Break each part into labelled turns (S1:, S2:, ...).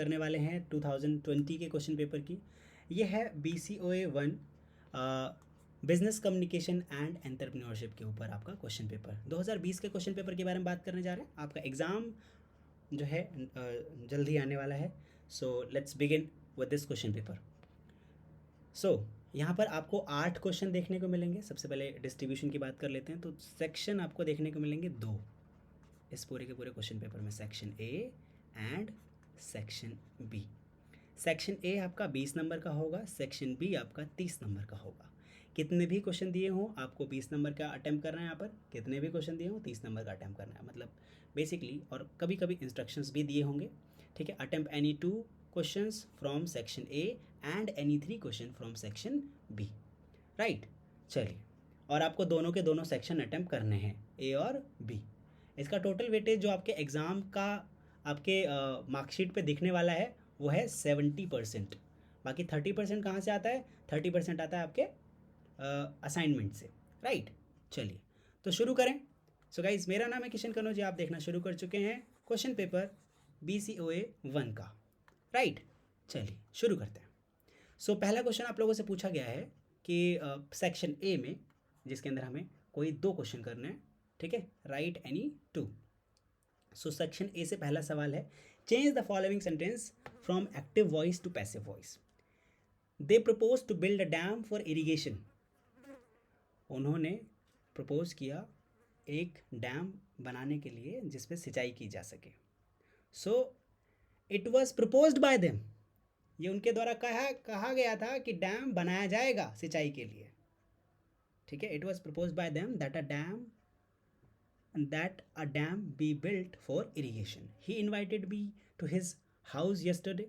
S1: करने वाले हैं 2020 के क्वेश्चन पेपर की। ये है BCOA 1 business communication and entrepreneurship के ऊपर आपका क्वेश्चन पेपर। 2020 के क्वेश्चन पेपर के बारे में बात करने जा रहे हैं। आपका एग्ज़ाम जो है जल्द ही आने वाला है। So let's begin with this question paper. So यहाँ पर आपको 8 क्वेश्चन देखने को मिलेंगे। सबसे पहले डिस्ट्रीब्यूशन की बात कर लेते हैं। तो सेक्शन आपको देखने को मिलेंगे 2 इस पूरे के पूरे क्वेश्चन पेपर में, section A and section B. Section A आपका 20 नंबर का होगा, सेक्शन बी आपका 30 नंबर का होगा। कितने भी क्वेश्चन दिए हों आपको 20 नंबर का अटैम्प्ट करना है। यहाँ पर कितने भी क्वेश्चन दिए हों 30 नंबर का अटैम्प्ट करना है, मतलब बेसिकली। और कभी कभी इंस्ट्रक्शंस भी दिए होंगे, ठीक है। Attempt any 2 questions from section A and any 3 question from section B, right. चलिए, और आपको दोनों के दोनों सेक्शन अटैम्प्ट करने हैं, ए और बी। इसका टोटल वेटेज जो आपके एग्ज़ाम का आपके मार्कशीट पे दिखने वाला है वो है 70%। बाकी 30% कहाँ से आता है? 30% आता है आपके असाइनमेंट से, राइट। चलिए, तो शुरू करें। सो गाइज, मेरा नाम है किशन कनौज, आप देखना शुरू कर चुके हैं क्वेश्चन पेपर BCOA 1 का, राइट। चलिए शुरू करते हैं। सो पहला क्वेश्चन आप लोगों से पूछा गया है कि सेक्शन ए में, जिसके अंदर हमें कोई 2 क्वेश्चन करने हैं, ठीक है। Write any 2। So section A से पहला सवाल है, change the following sentence from active voice to passive voice. They propose to build a dam for irrigation. उन्होंने प्रपोज किया एक डैम बनाने के लिए जिसपे सिंचाई की जा सके। So it was proposed by them, ये उनके द्वारा कहा गया था कि डैम बनाया जाएगा सिंचाई के लिए, ठीक है। It was proposed by them that a dam be built for irrigation. He invited me to his house yesterday.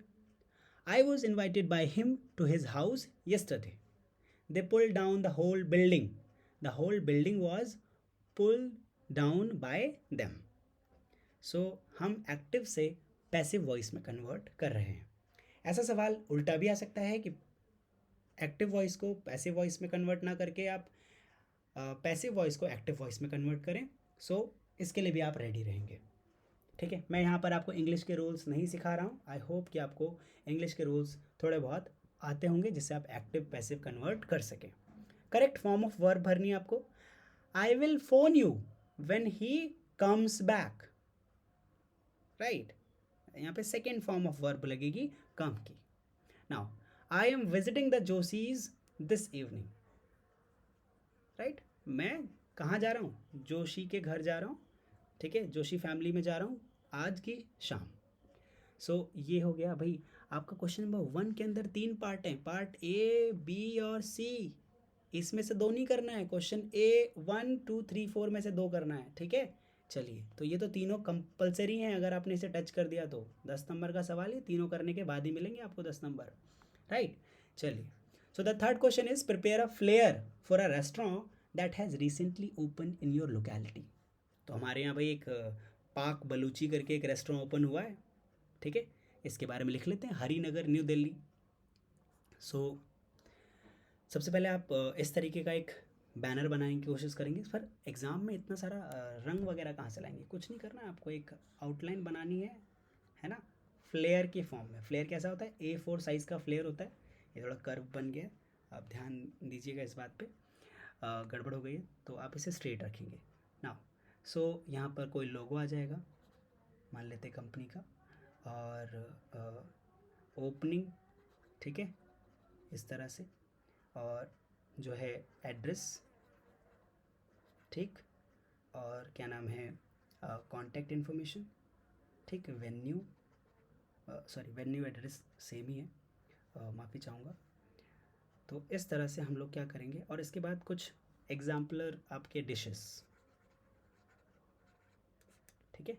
S1: I was invited by him to his house yesterday. They pulled down the whole building. The whole building was pulled down by them. So हम active से passive voice में convert कर रहे हैं। ऐसा सवाल उल्टा भी आ सकता है कि एक्टिव वॉइस को पैसिव वॉइस में कन्वर्ट ना करके आप पैसिव वॉइस को एक्टिव वॉइस में कन्वर्ट करें। सो इसके लिए भी आप रेडी रहेंगे, ठीक है। मैं यहाँ पर आपको इंग्लिश के रूल्स नहीं सिखा रहा हूँ। आई होप कि आपको इंग्लिश के रूल्स थोड़े बहुत आते होंगे जिससे आप एक्टिव पैसिव कन्वर्ट कर सकें। करेक्ट फॉर्म ऑफ वर्ब भरनी है आपको। I will phone you when he comes back, right. यहाँ पे सेकेंड फॉर्म ऑफ वर्ब लगेगी कम की। Now I am visiting the Joshis this evening, right. मैं कहाँ जा रहा हूँ? जोशी के घर जा रहा हूँ, ठीक है। जोशी फैमिली में जा रहा हूँ आज की शाम। सो ये हो गया भाई आपका क्वेश्चन नंबर 1 के अंदर 3 पार्ट हैं, पार्ट A, B और C। इसमें से 2 नहीं करना है। क्वेश्चन A 1, 2, 3, 4 में से 2 करना है, ठीक है। चलिए, तो ये तो तीनों कंपलसरी हैं। अगर आपने इसे टच कर दिया तो 10 नंबर का सवाल है। तीनों करने के बाद ही मिलेंगे आपको 10 नंबर, राइट। चलिए, so the third question is prepare a flare for a restaurant that has recently open in your locality. तो हमारे यहाँ भाई एक पाक बलूची करके एक रेस्टोरेंट ओपन हुआ है, ठीक है। इसके बारे में लिख लेते हैं, हरिनगर न्यू दिल्ली। सो सबसे पहले आप इस तरीके का एक बैनर बनाने की कोशिश करेंगे। पर एग्ज़ाम में इतना सारा रंग वगैरह कहाँ से लाएंगे? कुछ नहीं करना है आपको, एक आउटलाइन बनानी है ना, फ्लेयर के फॉर्म में। फ्लेयर कैसा होता है? A4 साइज़ का फ्लेयर होता है। ये थोड़ा कर्व बन गया है, आप ध्यान दीजिएगा इस बात पे। गड़बड़ हो गई है तो आप इसे स्ट्रेट रखेंगे ना। सो यहाँ पर कोई लोगो आ जाएगा, मान लेते कंपनी का, और ओपनिंग, ठीक है, इस तरह से। और जो है एड्रेस, ठीक, और क्या नाम है, कॉन्टैक्ट इन्फॉर्मेशन, ठीक। Venue, sorry venue address same ही है, माफ़ी चाहूँगा। तो इस तरह से हम लोग क्या करेंगे, और इसके बाद कुछ एग्जाम्पलर आपके डिशेस, ठीक है,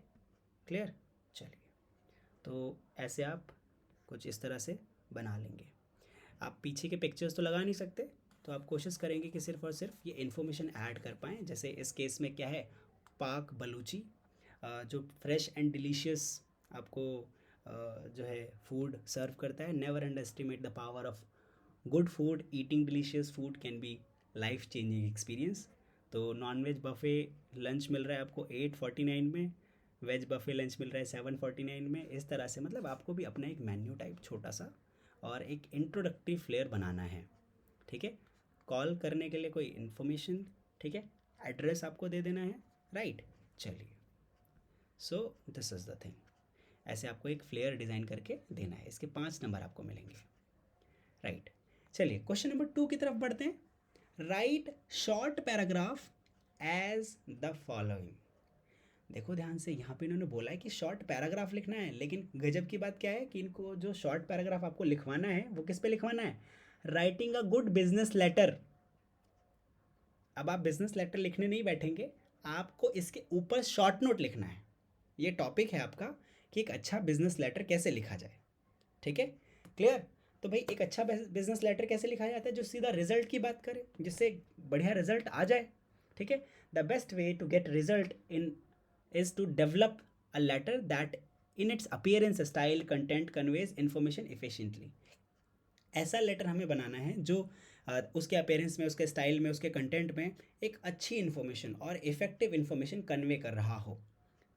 S1: क्लियर। चलिए, तो ऐसे आप कुछ इस तरह से बना लेंगे। आप पीछे के पिक्चर्स तो लगा नहीं सकते, तो आप कोशिश करेंगे कि सिर्फ और सिर्फ ये इन्फॉर्मेशन ऐड कर पाएँ। जैसे इस केस में क्या है, पाक बलूची जो फ्रेश एंड डिलीशियस आपको जो है फूड सर्व करता है। Never under estimate the power of good food, eating delicious food can be life changing experience. तो नॉनवेज बफे लंच मिल रहा है आपको 849 में, वेज बफे लंच मिल रहा है 749 में। इस तरह से मतलब आपको भी अपना एक मेन्यू टाइप छोटा सा और एक इंट्रोडक्टिव फ्लेयर बनाना है, ठीक है। कॉल करने के लिए कोई इन्फॉर्मेशन, ठीक है, एड्रेस आपको दे देना है, राइट। चलिए, so this is the thing. ऐसे आपको एक फ्लेयर डिज़ाइन करके देना है। इसके 5 नंबर आपको मिलेंगे, राइट। चलिए क्वेश्चन नंबर 2 की तरफ बढ़ते हैं। Write short paragraph as the following. देखो ध्यान से, यहाँ पे इन्होंने बोला है कि शॉर्ट पैराग्राफ लिखना है, लेकिन गजब की बात क्या है कि इनको जो शॉर्ट पैराग्राफ आपको लिखवाना है वो किस पे लिखवाना है? Writing a good business letter. अब आप बिजनेस लेटर लिखने नहीं बैठेंगे, आपको इसके ऊपर शॉर्ट नोट लिखना है। ये टॉपिक है आपका कि एक अच्छा बिजनेस लेटर कैसे लिखा जाए, ठीक है, क्लियर। तो भाई एक अच्छा बिजनेस लेटर कैसे लिखा जाता है? जो सीधा रिजल्ट की बात करे, जिससे बढ़िया रिजल्ट आ जाए, ठीक है। The best way to get result in is to develop a letter that in its appearance, style, content conveys information efficiently. ऐसा लेटर हमें बनाना है जो उसके अपीयरेंस में, उसके स्टाइल में, उसके कंटेंट में एक अच्छी इन्फॉर्मेशन और इफेक्टिव इन्फॉर्मेशन कन्वे कर रहा हो,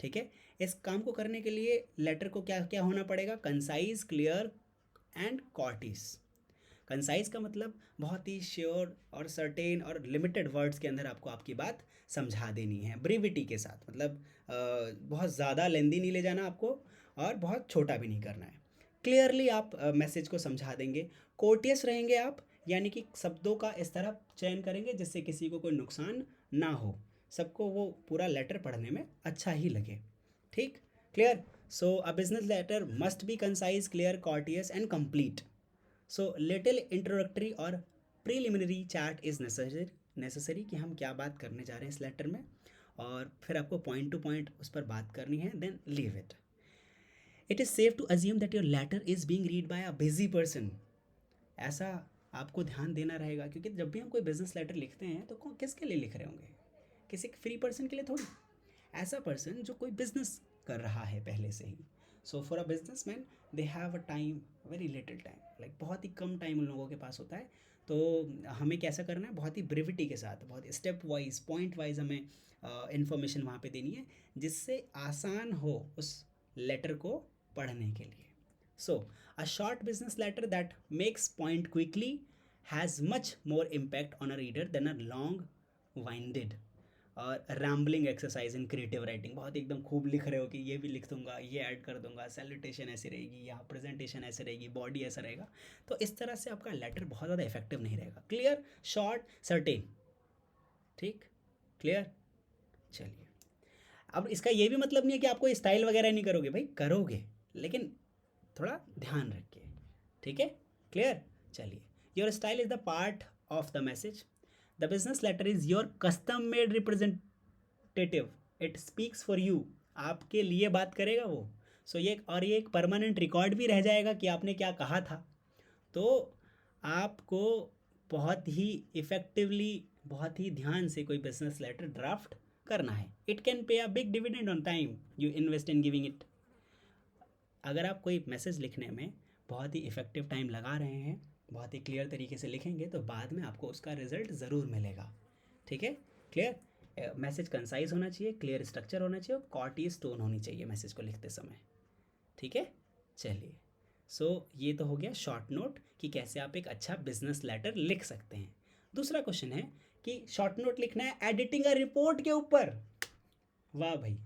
S1: ठीक है। इस काम को करने के लिए लेटर को क्या क्या होना पड़ेगा? Concise, clear and courteous. Concise का मतलब बहुत ही श्योर और सर्टेन और लिमिटेड वर्ड्स के अंदर आपको आपकी बात समझा देनी है, ब्रीविटी के साथ, मतलब बहुत ज़्यादा लेंदी नहीं ले जाना आपको और बहुत छोटा भी नहीं करना है। क्लियरली आप मैसेज को समझा देंगे। कोर्टियस रहेंगे आप, यानी कि शब्दों का इस तरह चयन करेंगे जिससे किसी को कोई नुकसान ना हो, सबको वो पूरा लेटर पढ़ने में अच्छा ही लगे, ठीक, clear. So a business letter must be concise, clear, courteous and complete. So little introductory और प्रीलिमिनरी चैट इज़ नेसेसरी कि हम क्या बात करने जा रहे हैं इस लेटर में, और फिर आपको पॉइंट टू पॉइंट उस पर बात करनी है, then leave it. It is safe to assume that your letter is being read by a busy person. ऐसा आपको ध्यान देना रहेगा, क्योंकि जब भी हम कोई बिजनेस लेटर लिखते हैं तो किसके लिए लिख रहे होंगे? किसी फ्री पर्सन के लिए थोड़ी। ऐसा पर्सन जो कोई बिजनेस कर रहा है पहले से ही। So for a businessman they have a time, very little time, like बहुत ही कम टाइम उन लोगों के पास होता है। तो हमें कैसा करना है? बहुत ही ब्रिविटी के साथ, बहुत स्टेप वाइज, पॉइंट वाइज हमें इंफॉर्मेशन वहाँ पे देनी है, जिससे आसान हो उस लेटर को पढ़ने के लिए। So a short business letter that makes point quickly has much more impact on a reader than a long winded और rambling exercise in creative writing. बहुत एकदम खूब लिख रहे हो कि ये भी लिख दूंगा, ये ऐड कर दूंगा, सैल्यूटेशन ऐसी रहेगी, यहाँ प्रेजेंटेशन ऐसे रहेगी, बॉडी ऐसा रहेगा, तो इस तरह से आपका लेटर बहुत ज़्यादा इफेक्टिव नहीं रहेगा। क्लियर, शॉर्ट, सर्टेन, ठीक, क्लियर। चलिए, अब इसका ये भी मतलब नहीं है कि आपको स्टाइल वगैरह नहीं करोगे, भाई करोगे, लेकिन थोड़ा ध्यान रखिए, ठीक है, क्लियर। चलिए, your style is the part of the message. The business letter is your custom made representative, it speaks for you. आपके लिए बात करेगा वो। सो ये और ये एक परमानेंट रिकॉर्ड भी रह जाएगा कि आपने क्या कहा था। तो आपको बहुत ही इफ़ेक्टिवली, बहुत ही ध्यान से कोई बिजनेस लेटर ड्राफ्ट करना है। It can pay a big dividend on time you invest in giving it. अगर आप कोई मैसेज लिखने में बहुत ही इफ़ेक्टिव टाइम लगा रहे हैं, बहुत ही क्लियर तरीके से लिखेंगे, तो बाद में आपको उसका रिजल्ट ज़रूर मिलेगा, ठीक है, क्लियर। मैसेज कंसाइज होना चाहिए, क्लियर स्ट्रक्चर होना चाहिए और कॉर्टियस टोन होनी चाहिए मैसेज को लिखते समय, ठीक है। चलिए, सो ये तो हो गया शॉर्ट नोट कि कैसे आप एक अच्छा बिजनेस लेटर लिख सकते हैं। दूसरा क्वेश्चन है कि शॉर्ट नोट लिखना है एडिटिंग अ रिपोर्ट के ऊपर। वाह भाई,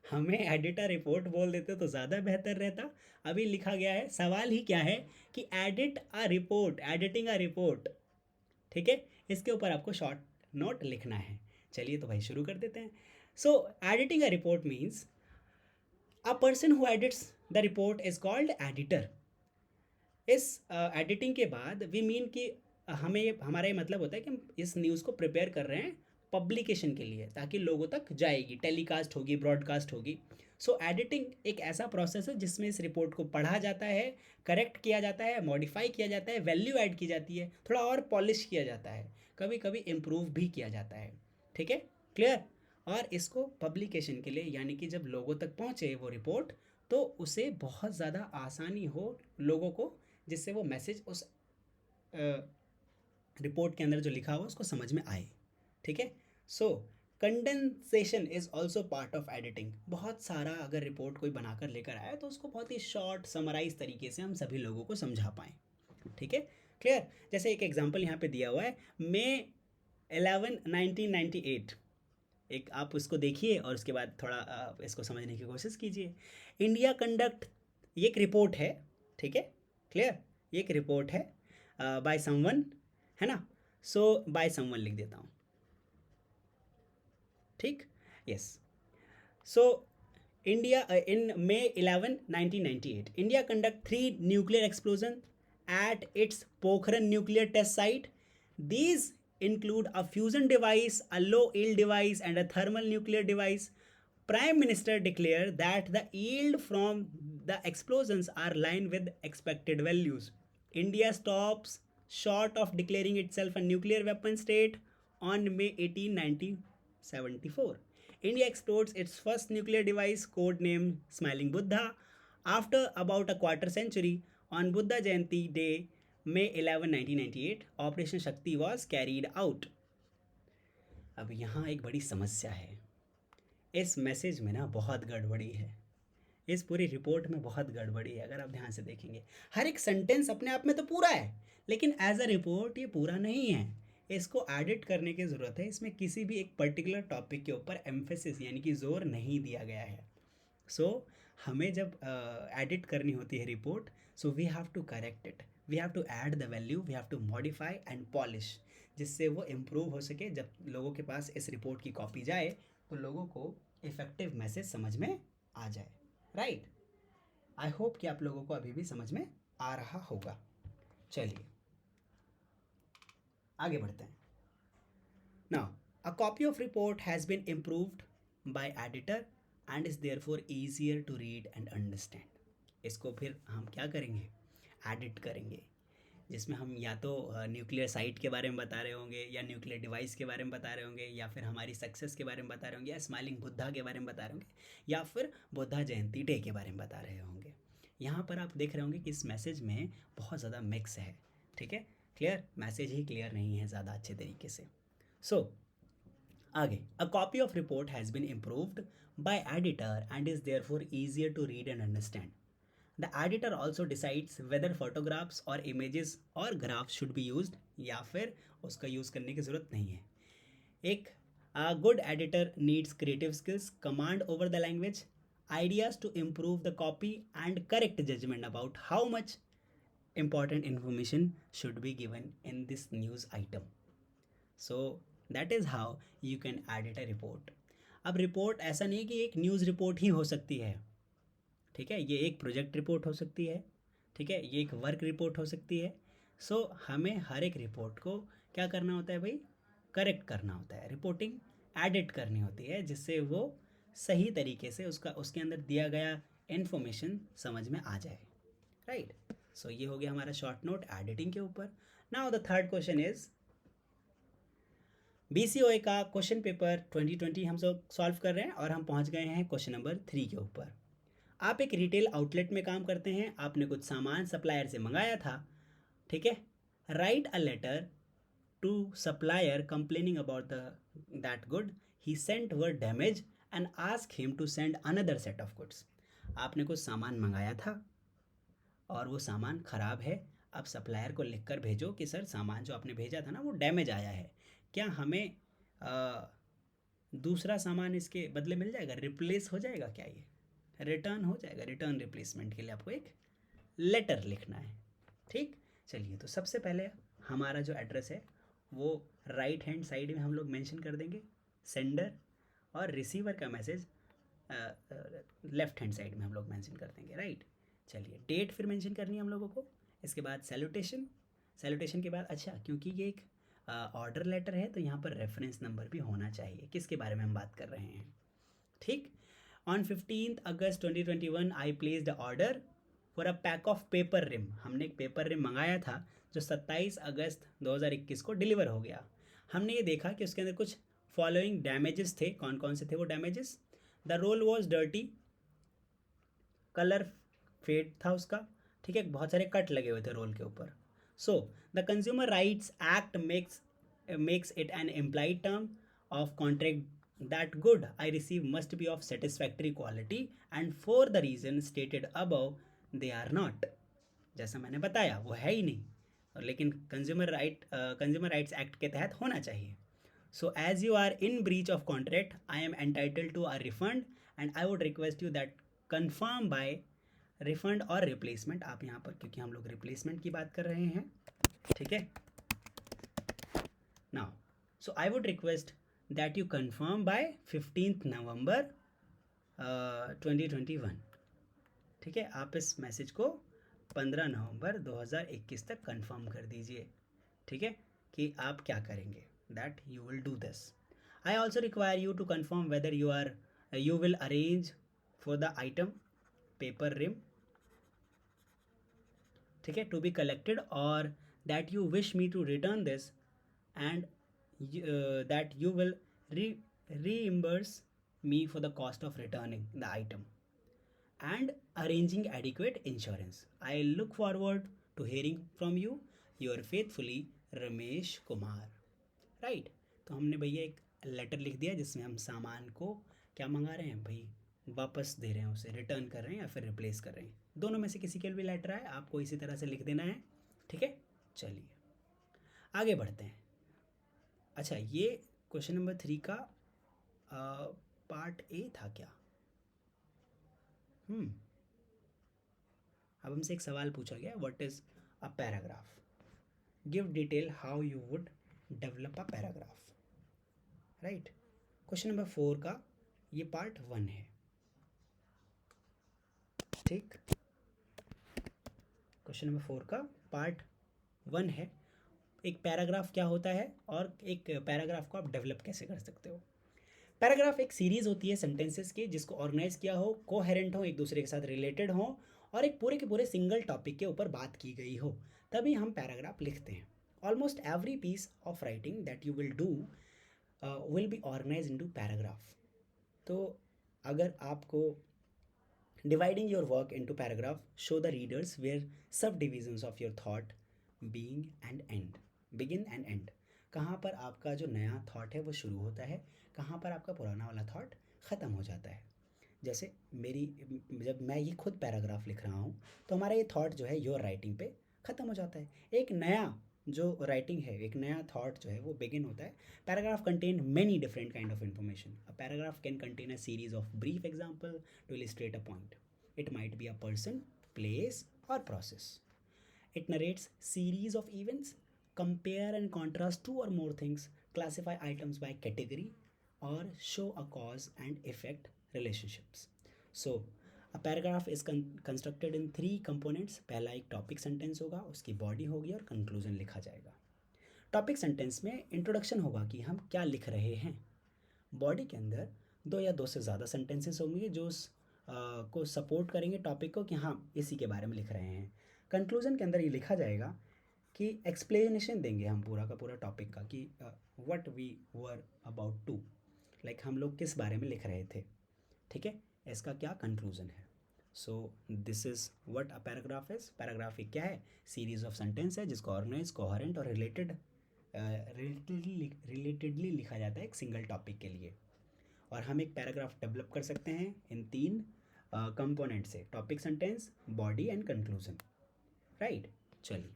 S1: हमें एडिटर रिपोर्ट बोल देते तो ज़्यादा बेहतर रहता। अभी लिखा गया है, सवाल ही क्या है कि edit a report, editing a report, ठीक है, इसके ऊपर आपको शॉर्ट नोट लिखना है। चलिए तो भाई शुरू कर देते हैं। So editing a report means a person who edits the report is called editor. इस एडिटिंग के बाद वी मीन कि हमें, हमारा ये मतलब होता है कि हम इस न्यूज़ को प्रिपेयर कर रहे हैं पब्लिकेशन के लिए, ताकि लोगों तक जाएगी, टेलीकास्ट होगी, ब्रॉडकास्ट होगी। सो एडिटिंग एक ऐसा प्रोसेस है जिसमें इस रिपोर्ट को पढ़ा जाता है, करेक्ट किया जाता है, मॉडिफाई किया जाता है, वैल्यू ऐड की जाती है, थोड़ा और पॉलिश किया जाता है, कभी कभी इम्प्रूव भी किया जाता है, ठीक है, क्लियर। और इसको पब्लिकेशन के लिए, यानी कि जब लोगों तक पहुँचे वो रिपोर्ट, तो उसे बहुत ज़्यादा आसानी हो लोगों को, जिससे वो मैसेज उस रिपोर्ट के अंदर जो लिखा हुआ उसको समझ में आए, ठीक है। So condensation is also part of editing. बहुत सारा अगर रिपोर्ट कोई बनाकर लेकर आया तो उसको बहुत ही शॉर्ट समराइज तरीके से हम सभी लोगों को समझा पाएँ। ठीक है, क्लियर। जैसे एक एग्जांपल यहाँ पे दिया हुआ है, May 11, 1998। एक आप उसको देखिए और उसके बाद थोड़ा इसको समझने की कोशिश कीजिए। इंडिया कंडक्ट, ये एक रिपोर्ट है, ठीक है, क्लियर। ये एक रिपोर्ट है बाय समवन, है ना। सो बाय समवन लिख देता हूँ, ठीक, yes. So India in May 11, 1998, India conduct 3 nuclear explosions at its Pokhran nuclear test site. These include a fusion device, a low yield device, and a thermal nuclear device. Prime Minister declared that the yield from the explosions are line with expected values. India stops short of declaring itself a nuclear weapon state on May 18, 1974. India explodes its first nuclear device, codenamed Smiling Buddha, after about a quarter century. On Buddha Jayanti Day, May 11, 1998, Operation Shakti was carried out. अब यहाँ एक बड़ी समस्या है, इस message में ना बहुत गड़बड़ी है, इस पूरी रिपोर्ट में बहुत गड़बड़ी है। अगर आप ध्यान से देखेंगे, हर एक सेंटेंस अपने आप में तो पूरा है, लेकिन एज अ रिपोर्ट ये पूरा नहीं है, इसको एडिट करने की ज़रूरत है। इसमें किसी भी एक पर्टिकुलर टॉपिक के ऊपर एम्फेसिस यानी कि जोर नहीं दिया गया है। सो हमें जब एडिट करनी होती है report, so we have to correct it, we have to add the value, we have to modify and polish, जिससे वो इम्प्रूव हो सके। जब लोगों के पास इस रिपोर्ट की कॉपी जाए तो लोगों को इफेक्टिव मैसेज समझ में आ जाए, राइट। आई होप कि आप लोगों को अभी भी समझ में आ रहा होगा। चलिए आगे बढ़ते हैं। Now a copy of report has been improved by editor and is therefore easier to read and understand. इसको फिर हम क्या करेंगे, एडिट करेंगे, जिसमें हम या तो न्यूक्लियर साइट के बारे में बता रहे होंगे, या न्यूक्लियर डिवाइस के बारे में बता रहे होंगे, या फिर हमारी सक्सेस के बारे में बता रहे होंगे, या स्माइलिंग बुद्धा के बारे में बता रहे होंगे, या फिर बुद्धा जयंती डे के बारे में बता रहे होंगे। यहाँ पर आप देख रहे होंगे कि इस मैसेज में बहुत ज़्यादा मिक्स है, ठीक है, क्लियर। मैसेज ही क्लियर नहीं है ज़्यादा अच्छे तरीके से। सो आगे, a copy of report has been improved by editor and is therefore easier to read and understand. The editor also decides whether photographs or images or graphs should be used, या फिर उसका use करने की ज़रूरत नहीं है। एक good editor needs creative skills, command over the language, ideas to improve the copy, and correct judgment about how much important information should be given in this news item. So that is how you can edit a report. अब report ऐसा नहीं कि एक news report ही हो सकती है, ठीक है, ये एक प्रोजेक्ट रिपोर्ट हो सकती है, ठीक है, ये एक वर्क रिपोर्ट हो सकती है। सो हमें हर एक रिपोर्ट को क्या करना होता है भाई, करेक्ट करना होता है, रिपोर्टिंग एडिट करनी होती है, जिससे वो सही तरीके से उसके अंदर दिया गया इन्फॉर्मेशन समझ में आ जाए, राइट। सो ये हो गया हमारा शॉर्ट नोट एडिटिंग के ऊपर। Now the third question is BCOA का क्वेश्चन पेपर 2020 हम सब सॉल्व कर रहे हैं और हम पहुंच गए हैं क्वेश्चन नंबर 3 के ऊपर। आप एक रिटेल आउटलेट में काम करते हैं, आपने कुछ सामान सप्लायर से मंगाया था, ठीक है। Write a letter to supplier complaining about that good, he sent were damage and ask him to send another set of goods. आपने कुछ सामान मंगाया था और वो सामान ख़राब है, अब सप्लायर को लिख कर भेजो कि सर सामान जो आपने भेजा था ना वो डैमेज आया है, क्या हमें दूसरा सामान इसके बदले मिल जाएगा, रिप्लेस हो जाएगा क्या, ये रिटर्न हो जाएगा। रिटर्न रिप्लेसमेंट के लिए आपको एक लेटर लिखना है, ठीक। चलिए, तो सबसे पहले हमारा जो एड्रेस है वो राइट हैंड साइड में हम लोग मेंशन कर देंगे, सेंडर, और रिसीवर का मैसेज लेफ्ट हैंड साइड में हम लोग मेंशन कर देंगे, राइट। चलिए, डेट फिर मेंशन करनी है हम लोगों को, इसके बाद सैल्यूटेशन, सैल्यूटेशन के बाद अच्छा, क्योंकि ये एक ऑर्डर लेटर है तो यहाँ पर रेफरेंस नंबर भी होना चाहिए, किसके बारे में हम बात कर रहे हैं, ठीक। On 15th August 2021, I placed the order for a pack of paper rim. हमने एक पेपर रिम मंगाया था जो 27 अगस्त 2021 को डिलीवर हो गया। हमने ये देखा कि उसके अंदर कुछ फॉलोइंग डैमेजेस थे। कौन कौन से थे वो damages? The roll was dirty, colour fade था उसका, ठीक है, बहुत सारे कट लगे हुए थे रोल के ऊपर। So the Consumer Rights Act makes it an implied term of contract that good I receive must be of satisfactory quality and for the reason stated above they are not. जैसा मैंने बताया वो है ही नहीं, और लेकिन कंज्यूमर राइट्स एक्ट के तहत होना चाहिए. So as you are in breach of contract I am entitled to a refund and I would request you that confirm by refund और रिप्लेसमेंट. आप यहाँ पर क्योंकि हम लोग रिप्लेसमेंट की बात कर रहे हैं, ठीक है. Now so I would request that you confirm by 15th नवंबर 2021. ठीक है, आप इस मैसेज को 15 नवंबर 2021 तक कंफर्म कर दीजिए. ठीक है, कि आप क्या करेंगे, that you will do this. I also require you to confirm whether you will arrange for the item paper ream, ठीक है, टू बी कलेक्टेड, और that you wish me to return this and that you will reimburse me for the cost of returning the item and arranging adequate insurance. I look forward to hearing from you. Your faithfully Ramesh Kumar. Right, तो हमने भैया एक letter लिख दिया जिसमें हम सामान को क्या मंगा रहे हैं भाई, वापस दे रहे हैं, उसे रिटर्न कर रहे हैं या फिर रिप्लेस कर रहे हैं. दोनों में से किसी के भी लेटर आए आपको इसी तरह से लिख देना है. ठीक है, चलिए आगे बढ़ते हैं. अच्छा, ये क्वेश्चन नंबर 3 का पार्ट ए था क्या? अब हमसे एक सवाल पूछा गया, what is a paragraph, give detail how you would develop a paragraph. Right, question number 4 का ये पार्ट 1 है. ठीक, क्वेश्चन नंबर 4 का पार्ट 1 है. एक पैराग्राफ क्या होता है और एक पैराग्राफ को आप डेवलप कैसे कर सकते हो. पैराग्राफ एक सीरीज होती है सेंटेंसेस की जिसको ऑर्गेनाइज किया हो, कोहेरेंट हो, एक दूसरे के साथ रिलेटेड हो और एक पूरे के पूरे सिंगल टॉपिक के ऊपर बात की गई हो, तभी हम पैराग्राफ लिखते हैं. Almost every piece of writing that you will do will be organise into paragraph. तो अगर आपको dividing your work into paragraph show the readers where subdivisions of your thought being and end, begin and end, कहाँ पर आपका जो नया thought है वो शुरू होता है, कहाँ पर आपका पुराना वाला थॉट ख़त्म हो जाता है. जैसे जब मैं ये खुद पैराग्राफ लिख रहा हूँ तो हमारा ये थॉट जो है योर राइटिंग पे ख़त्म हो जाता है. एक नया जो राइटिंग है, एक नया थॉट जो है वो बिगिन होता है. Paragraph contain many different kind of information. A paragraph can contain a series of brief example to illustrate a point. It might be a person, place और process. It narrates series of events, compare and contrast two or more things, classify items by category, or show a cause and effect relationships. So, a paragraph is constructed in 3 components. पहला एक topic sentence होगा, उसकी body होगी और conclusion लिखा जाएगा. Topic sentence में introduction होगा कि हम क्या लिख रहे हैं. बॉडी के अंदर 2 या 2 से ज़्यादा सेंटेंसेस होंगे जो को सपोर्ट करेंगे टॉपिक को कि हाँ इसी के बारे में लिख रहे हैं. कंक्लूजन के अंदर ये लिखा जाएगा कि एक्सप्लेनेशन देंगे हम पूरा का पूरा टॉपिक का कि what we were about to, like हम लोग किस बारे में लिख रहे थे. ठीक है, इसका क्या कंक्लूजन है. So this is what a paragraph is. Paragraph एक क्या है, सीरीज ऑफ सेंटेंस है जिसको ऑर्गेनाइज, कोहेरेंट और रिलेटेडली लिखा जाता है एक सिंगल टॉपिक के लिए. और हम एक पैराग्राफ डेवलप कर सकते हैं इन 3 कंपोनेंट से, topic, sentence, body and conclusion. Right, चलिए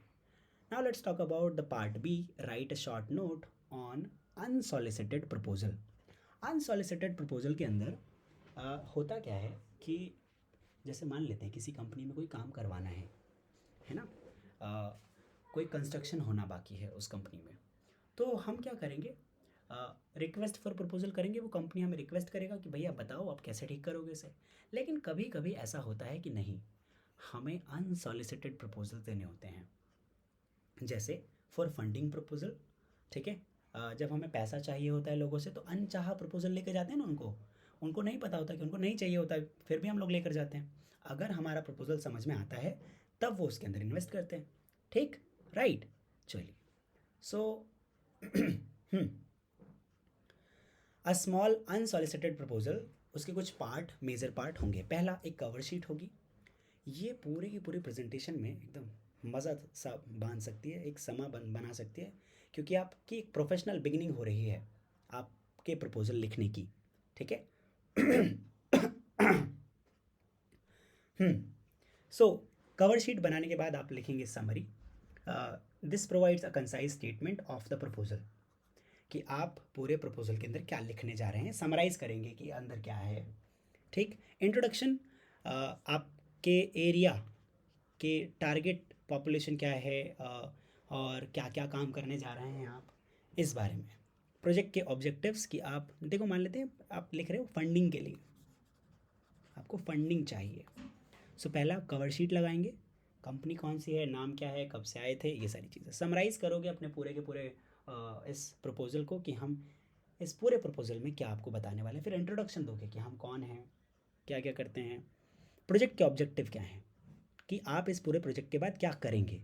S1: now let's talk about the part B, write a short note on unsolicited proposal. Unsolicited proposal के अंदर होता क्या है कि जैसे मान लेते हैं किसी कंपनी में कोई काम करवाना है ना, कोई कंस्ट्रक्शन होना बाकी है उस कंपनी में, तो हम क्या करेंगे, रिक्वेस्ट फॉर प्रपोजल करेंगे. वो कंपनी हमें रिक्वेस्ट करेगा कि भैया बताओ आप कैसे ठीक करोगे इसे. लेकिन कभी कभी ऐसा होता है कि नहीं, हमें अनसॉलिसिटेड प्रपोजल देने होते हैं. जैसे फॉर फंडिंग प्रपोजल, ठीक है, जब हमें पैसा चाहिए होता है लोगों से तो अनचाहा प्रपोजल लेकर जाते हैं ना, उनको नहीं पता होता कि उनको नहीं चाहिए होता है, फिर भी हम लोग लेकर जाते हैं. अगर हमारा प्रपोजल समझ में आता है तब वो उसके अंदर इन्वेस्ट करते हैं. ठीक, राइट, चलिए. सो अ स्मॉल अनसॉलिसिटेड प्रपोजल, उसके कुछ पार्ट, मेजर पार्ट होंगे. पहला एक कवर शीट होगी. ये पूरी की पूरी प्रेजेंटेशन में एकदम मज़ा सा बांध सकती है, एक समा बना सकती है, क्योंकि आपकी एक प्रोफेशनल बिगिनिंग हो रही है आपके प्रपोजल लिखने की. ठीक है। सो कवर शीट बनाने के बाद आप लिखेंगे summary. This provides a concise statement of the proposal, कि आप पूरे प्रपोजल के अंदर क्या लिखने जा रहे हैं, समराइज करेंगे कि अंदर क्या है। ठीक। इंट्रोडक्शन, आपके एरिया के टारगेट पॉपुलेशन क्या है, और क्या क्या काम करने जा रहे हैं आप, इस बारे में। प्रोजेक्ट के ऑब्जेक्टिव्स, कि आप देखो मान लेते हैं आप लिख रहे हो फंडिंग के लिए, आपको फंडिंग चाहिए। सो पहला कवर शीट लगाएंगे, कंपनी कौन सी है, नाम क्या है, कब से आए थे, ये सारी चीज़ें समराइज़ करोगे अपने पूरे के पूरे इस प्रपोज़ल को, कि हम इस पूरे प्रपोज़ल में क्या आपको बताने वाले हैं। फिर इंट्रोडक्शन दोगे कि हम कौन हैं, क्या क्या करते हैं, प्रोजेक्ट के ऑब्जेक्टिव क्या हैं, कि आप इस पूरे प्रोजेक्ट के बाद क्या करेंगे।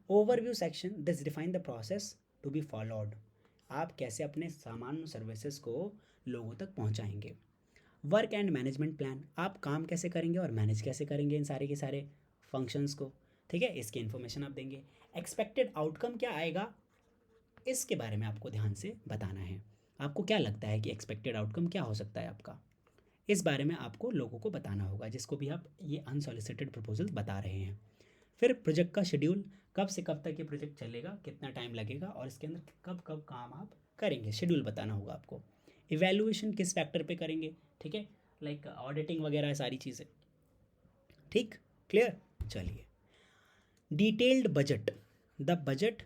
S1: Overview section, this define the process to be followed, आप कैसे अपने सामान सर्विसेज को लोगों तक पहुंचाएंगे। वर्क एंड मैनेजमेंट प्लान, आप काम कैसे करेंगे और मैनेज कैसे करेंगे इन सारे के सारे फंक्शंस को। ठीक है, इसकी इन्फॉर्मेशन आप देंगे। एक्सपेक्टेड आउटकम क्या आएगा, इसके बारे में आपको ध्यान से बताना है। आपको क्या लगता है कि एक्सपेक्टेड आउटकम क्या हो सकता है आपका, इस बारे में आपको लोगों को बताना होगा जिसको भी आप ये अनसॉलिसिटेड प्रपोजल बता रहे हैं। फिर प्रोजेक्ट का शेड्यूल, कब से कब तक ये प्रोजेक्ट चलेगा, कितना टाइम लगेगा, और इसके अंदर कब कब काम आप करेंगे, शेड्यूल बताना होगा आपको। इवैल्यूएशन किस फैक्टर पे करेंगे, ठीक है, लाइक ऑडिटिंग वगैरह सारी चीज़ें। ठीक, क्लियर। चलिए, detailed budget, the budget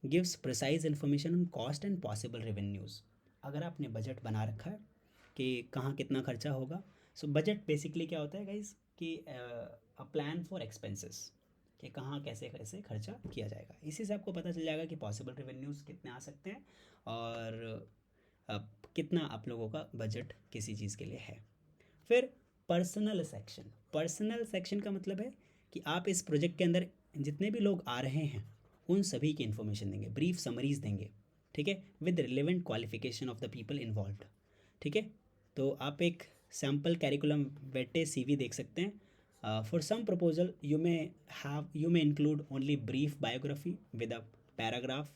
S1: gives precise information on cost and possible revenues. अगर आपने बजट बना रखा है कि कहाँ कितना खर्चा होगा, सो बजट बेसिकली क्या होता है गाइज, कि अ प्लान फॉर एक्सपेंसेस, कि कहाँ कैसे कैसे खर्चा किया जाएगा। इसी से आपको पता चल जाएगा कि पॉसिबल रेवेन्यूज़ कितने आ सकते हैं, और कितना आप लोगों का बजट किसी चीज़ के लिए है। फिर पर्सनल सेक्शन, पर्सनल सेक्शन का मतलब है कि आप इस प्रोजेक्ट के अंदर जितने भी लोग आ रहे हैं उन सभी की इन्फॉर्मेशन देंगे, ब्रीफ समरीज देंगे। ठीक है, with relevant qualification of the people involved. ठीक है, तो आप एक सैम्पल कैरिकुलम वेटे सीवी देख सकते हैं। For some proposal you may include only brief biography with a paragraph,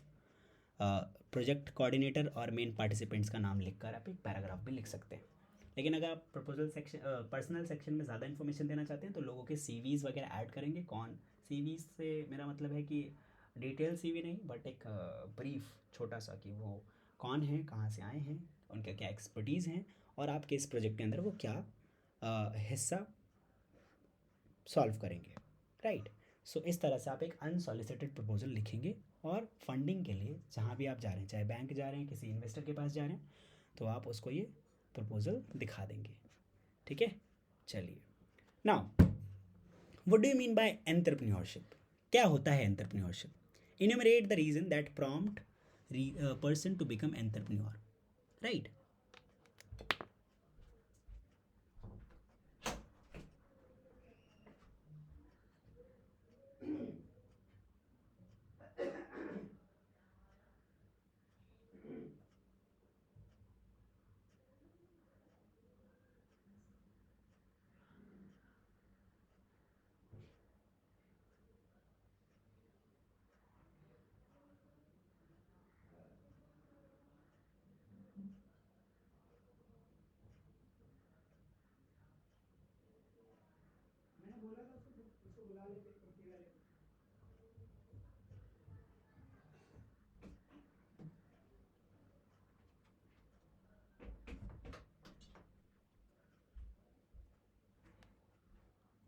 S1: project coordinator और मेन पार्टिसिपेंट्स का नाम लिखकर आप एक पैराग्राफ भी लिख सकते हैं। लेकिन अगर आप प्रपोजल सेक्शन पर्सनल सेक्शन में ज़्यादा इन्फॉर्मेशन देना चाहते हैं तो लोगों के सीवीज़ वगैरह ऐड करेंगे। कौन, सीवीज़ से मेरा मतलब है कि डिटेल सीवी नहीं, बट एक ब्रीफ छोटा सा, कि वो कौन है, कहाँ से आए हैं, उनका क्या एक्सपर्टीज़ हैं, और आपके इस प्रोजेक्ट के अंदर वो क्या हिस्सा सॉल्व करेंगे। राइट। सो इस तरह से आप एक अनसॉलिसिटेड प्रपोजल लिखेंगे, और फंडिंग के लिए जहाँ भी आप जा रहे हैं, चाहे बैंक जा रहे हैं, किसी इन्वेस्टर के पास जा रहे हैं, तो आप उसको ये प्रपोजल दिखा देंगे। ठीक है, चलिए। Now, what do you mean by entrepreneurship, क्या होता है entrepreneurship. Enumerate the reason that prompt person to become entrepreneur. Right.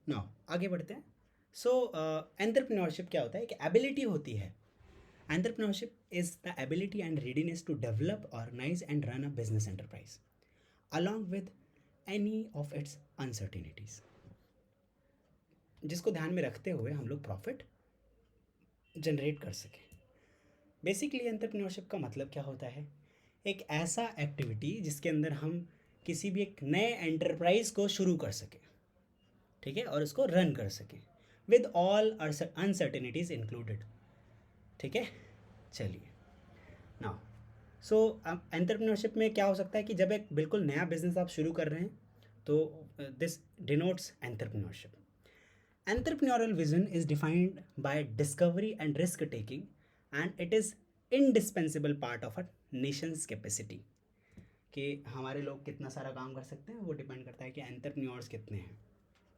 S1: Now आगे बढ़ते हैं। सो एंटरप्रेन्योरशिप क्या होता है, एक एबिलिटी होती है। Entrepreneurship is the ability and readiness to develop, organise and run a business enterprise along with any of its uncertainties, जिसको ध्यान में रखते हुए हम लोग प्रॉफिट जनरेट कर सकें। बेसिकली एंटरप्रेन्योरशिप का मतलब क्या होता है, एक ऐसा एक्टिविटी जिसके अंदर हम किसी भी एक नए एंटरप्राइज को शुरू कर सकें, ठीक है, और उसको रन कर सकें विद ऑल अनसर्टेनिटीज इंक्लूडेड। ठीक है, चलिए। नाउ, सो एंटरप्रेन्योरशिप में क्या हो सकता है कि जब एक बिल्कुल नया बिजनेस आप शुरू कर रहे हैं, तो this denotes entrepreneurship. Entrepreneurial vision is defined by discovery and risk taking, and it is indispensable part of a nation's capacity. कि हमारे लोग कितना सारा काम कर सकते हैं, वो डिपेंड करता है कि एंटरप्रेन्योर्स कितने हैं।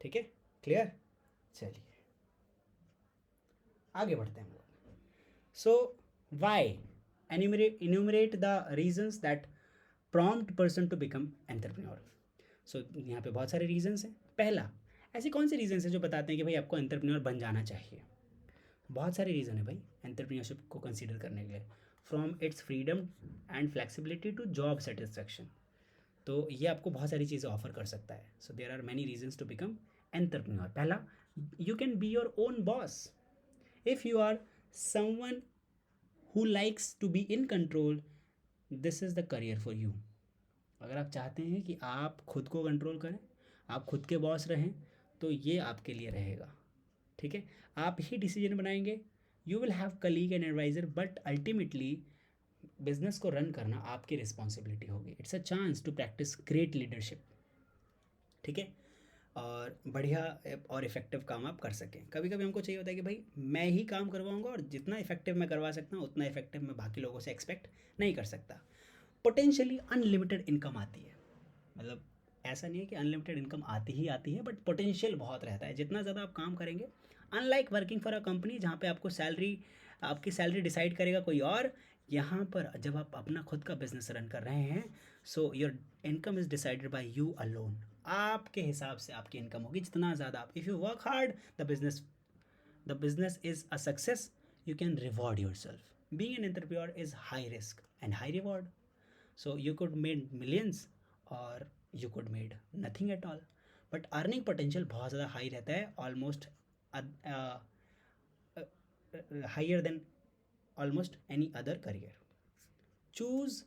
S1: ठीक है, क्लियर। चलिए आगे बढ़ते हैं हम लोग। So why enumerate the reasons that prompt person to become entrepreneur. So यहाँ पे बहुत सारे रीजंस हैं। पहला, ऐसे कौन से रीजंस हैं जो बताते हैं कि भाई आपको एंटरप्रेन्योर बन जाना चाहिए? बहुत सारे रीज़न है भाई एंटरप्रेन्योरशिप को कंसीडर करने के लिए, from its freedom and flexibility to job satisfaction. तो ये आपको बहुत सारी चीज़ें ऑफर कर सकता है। So there are many reasons to become entrepreneur. पहला, you can be your own boss. If you are someone who likes to be in control, this is the career for you. अगर आप चाहते हैं कि आप खुद को कंट्रोल करें, आप खुद के बॉस रहें, तो ये आपके लिए रहेगा। ठीक है, आप ही डिसीजन बनाएंगे। You will have colleague and adviser, but ultimately business को रन करना आपकी रिस्पॉन्सिबिलिटी होगी। It's a chance to practise great leadership. ठीक है, और बढ़िया और इफेक्टिव काम आप कर सकें। कभी कभी हमको चाहिए होता है कि भाई मैं ही काम करवाऊंगा और जितना इफेक्टिव मैं करवा सकता हूँ उतना इफेक्टिव मैं बाकी लोगों से एक्सपेक्ट नहीं कर सकता। पोटेंशियली अनलिमिटेड इनकम आती है, मतलब ऐसा नहीं है कि अनलिमिटेड इनकम आती ही है, बट पोटेंशियल बहुत रहता है जितना ज़्यादा आप काम करेंगे। Unlike working for a company जहाँ पे आपकी सैलरी डिसाइड करेगा कोई और, यहाँ पर जब आप अपना खुद का बिजनेस रन कर रहे हैं, so your income is decided by you alone. आपके हिसाब से आपकी इनकम होगी। जितना ज़्यादा आप, if you work hard, the business is a success, you can reward yourself. Being an entrepreneur is high risk and high reward. So you could made millions or you could made nothing at all. But earning potential बहुत ज़्यादा high रहता है, almost higher than almost any other career. Choose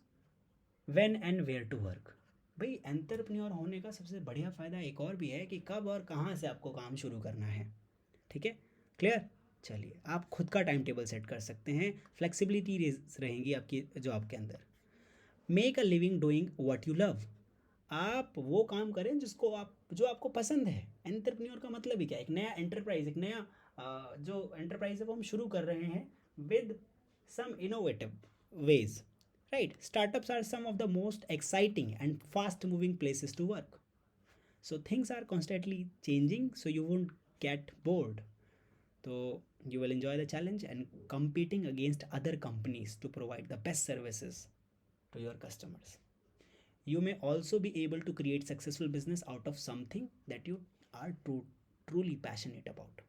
S1: when and where to work. भाई entrepreneur होने का सबसे बढ़िया फ़ायदा एक और भी है कि कब और कहाँ से आपको काम शुरू करना है। ठीक है, क्लियर। चलिए, आप खुद का टाइम टेबल सेट कर सकते हैं, फ्लेक्सिबिलिटी रहेंगी आपकी जॉब के अंदर। Make a living doing what you love. आप वो काम करें जो आपको पसंद है। एंटरप्रेन्योर का मतलब ही क्या है? एक नया एंटरप्राइज, एक नया जो एंटरप्राइज है वो हम शुरू कर रहे हैं with some innovative ways, right. Startups are some of the most exciting and fast moving places to work. So things are constantly changing, so you won't get bored. So you will enjoy the challenge and competing against other companies to provide the best services to your customers. You may also be able to create successful business out of something that you are truly passionate about.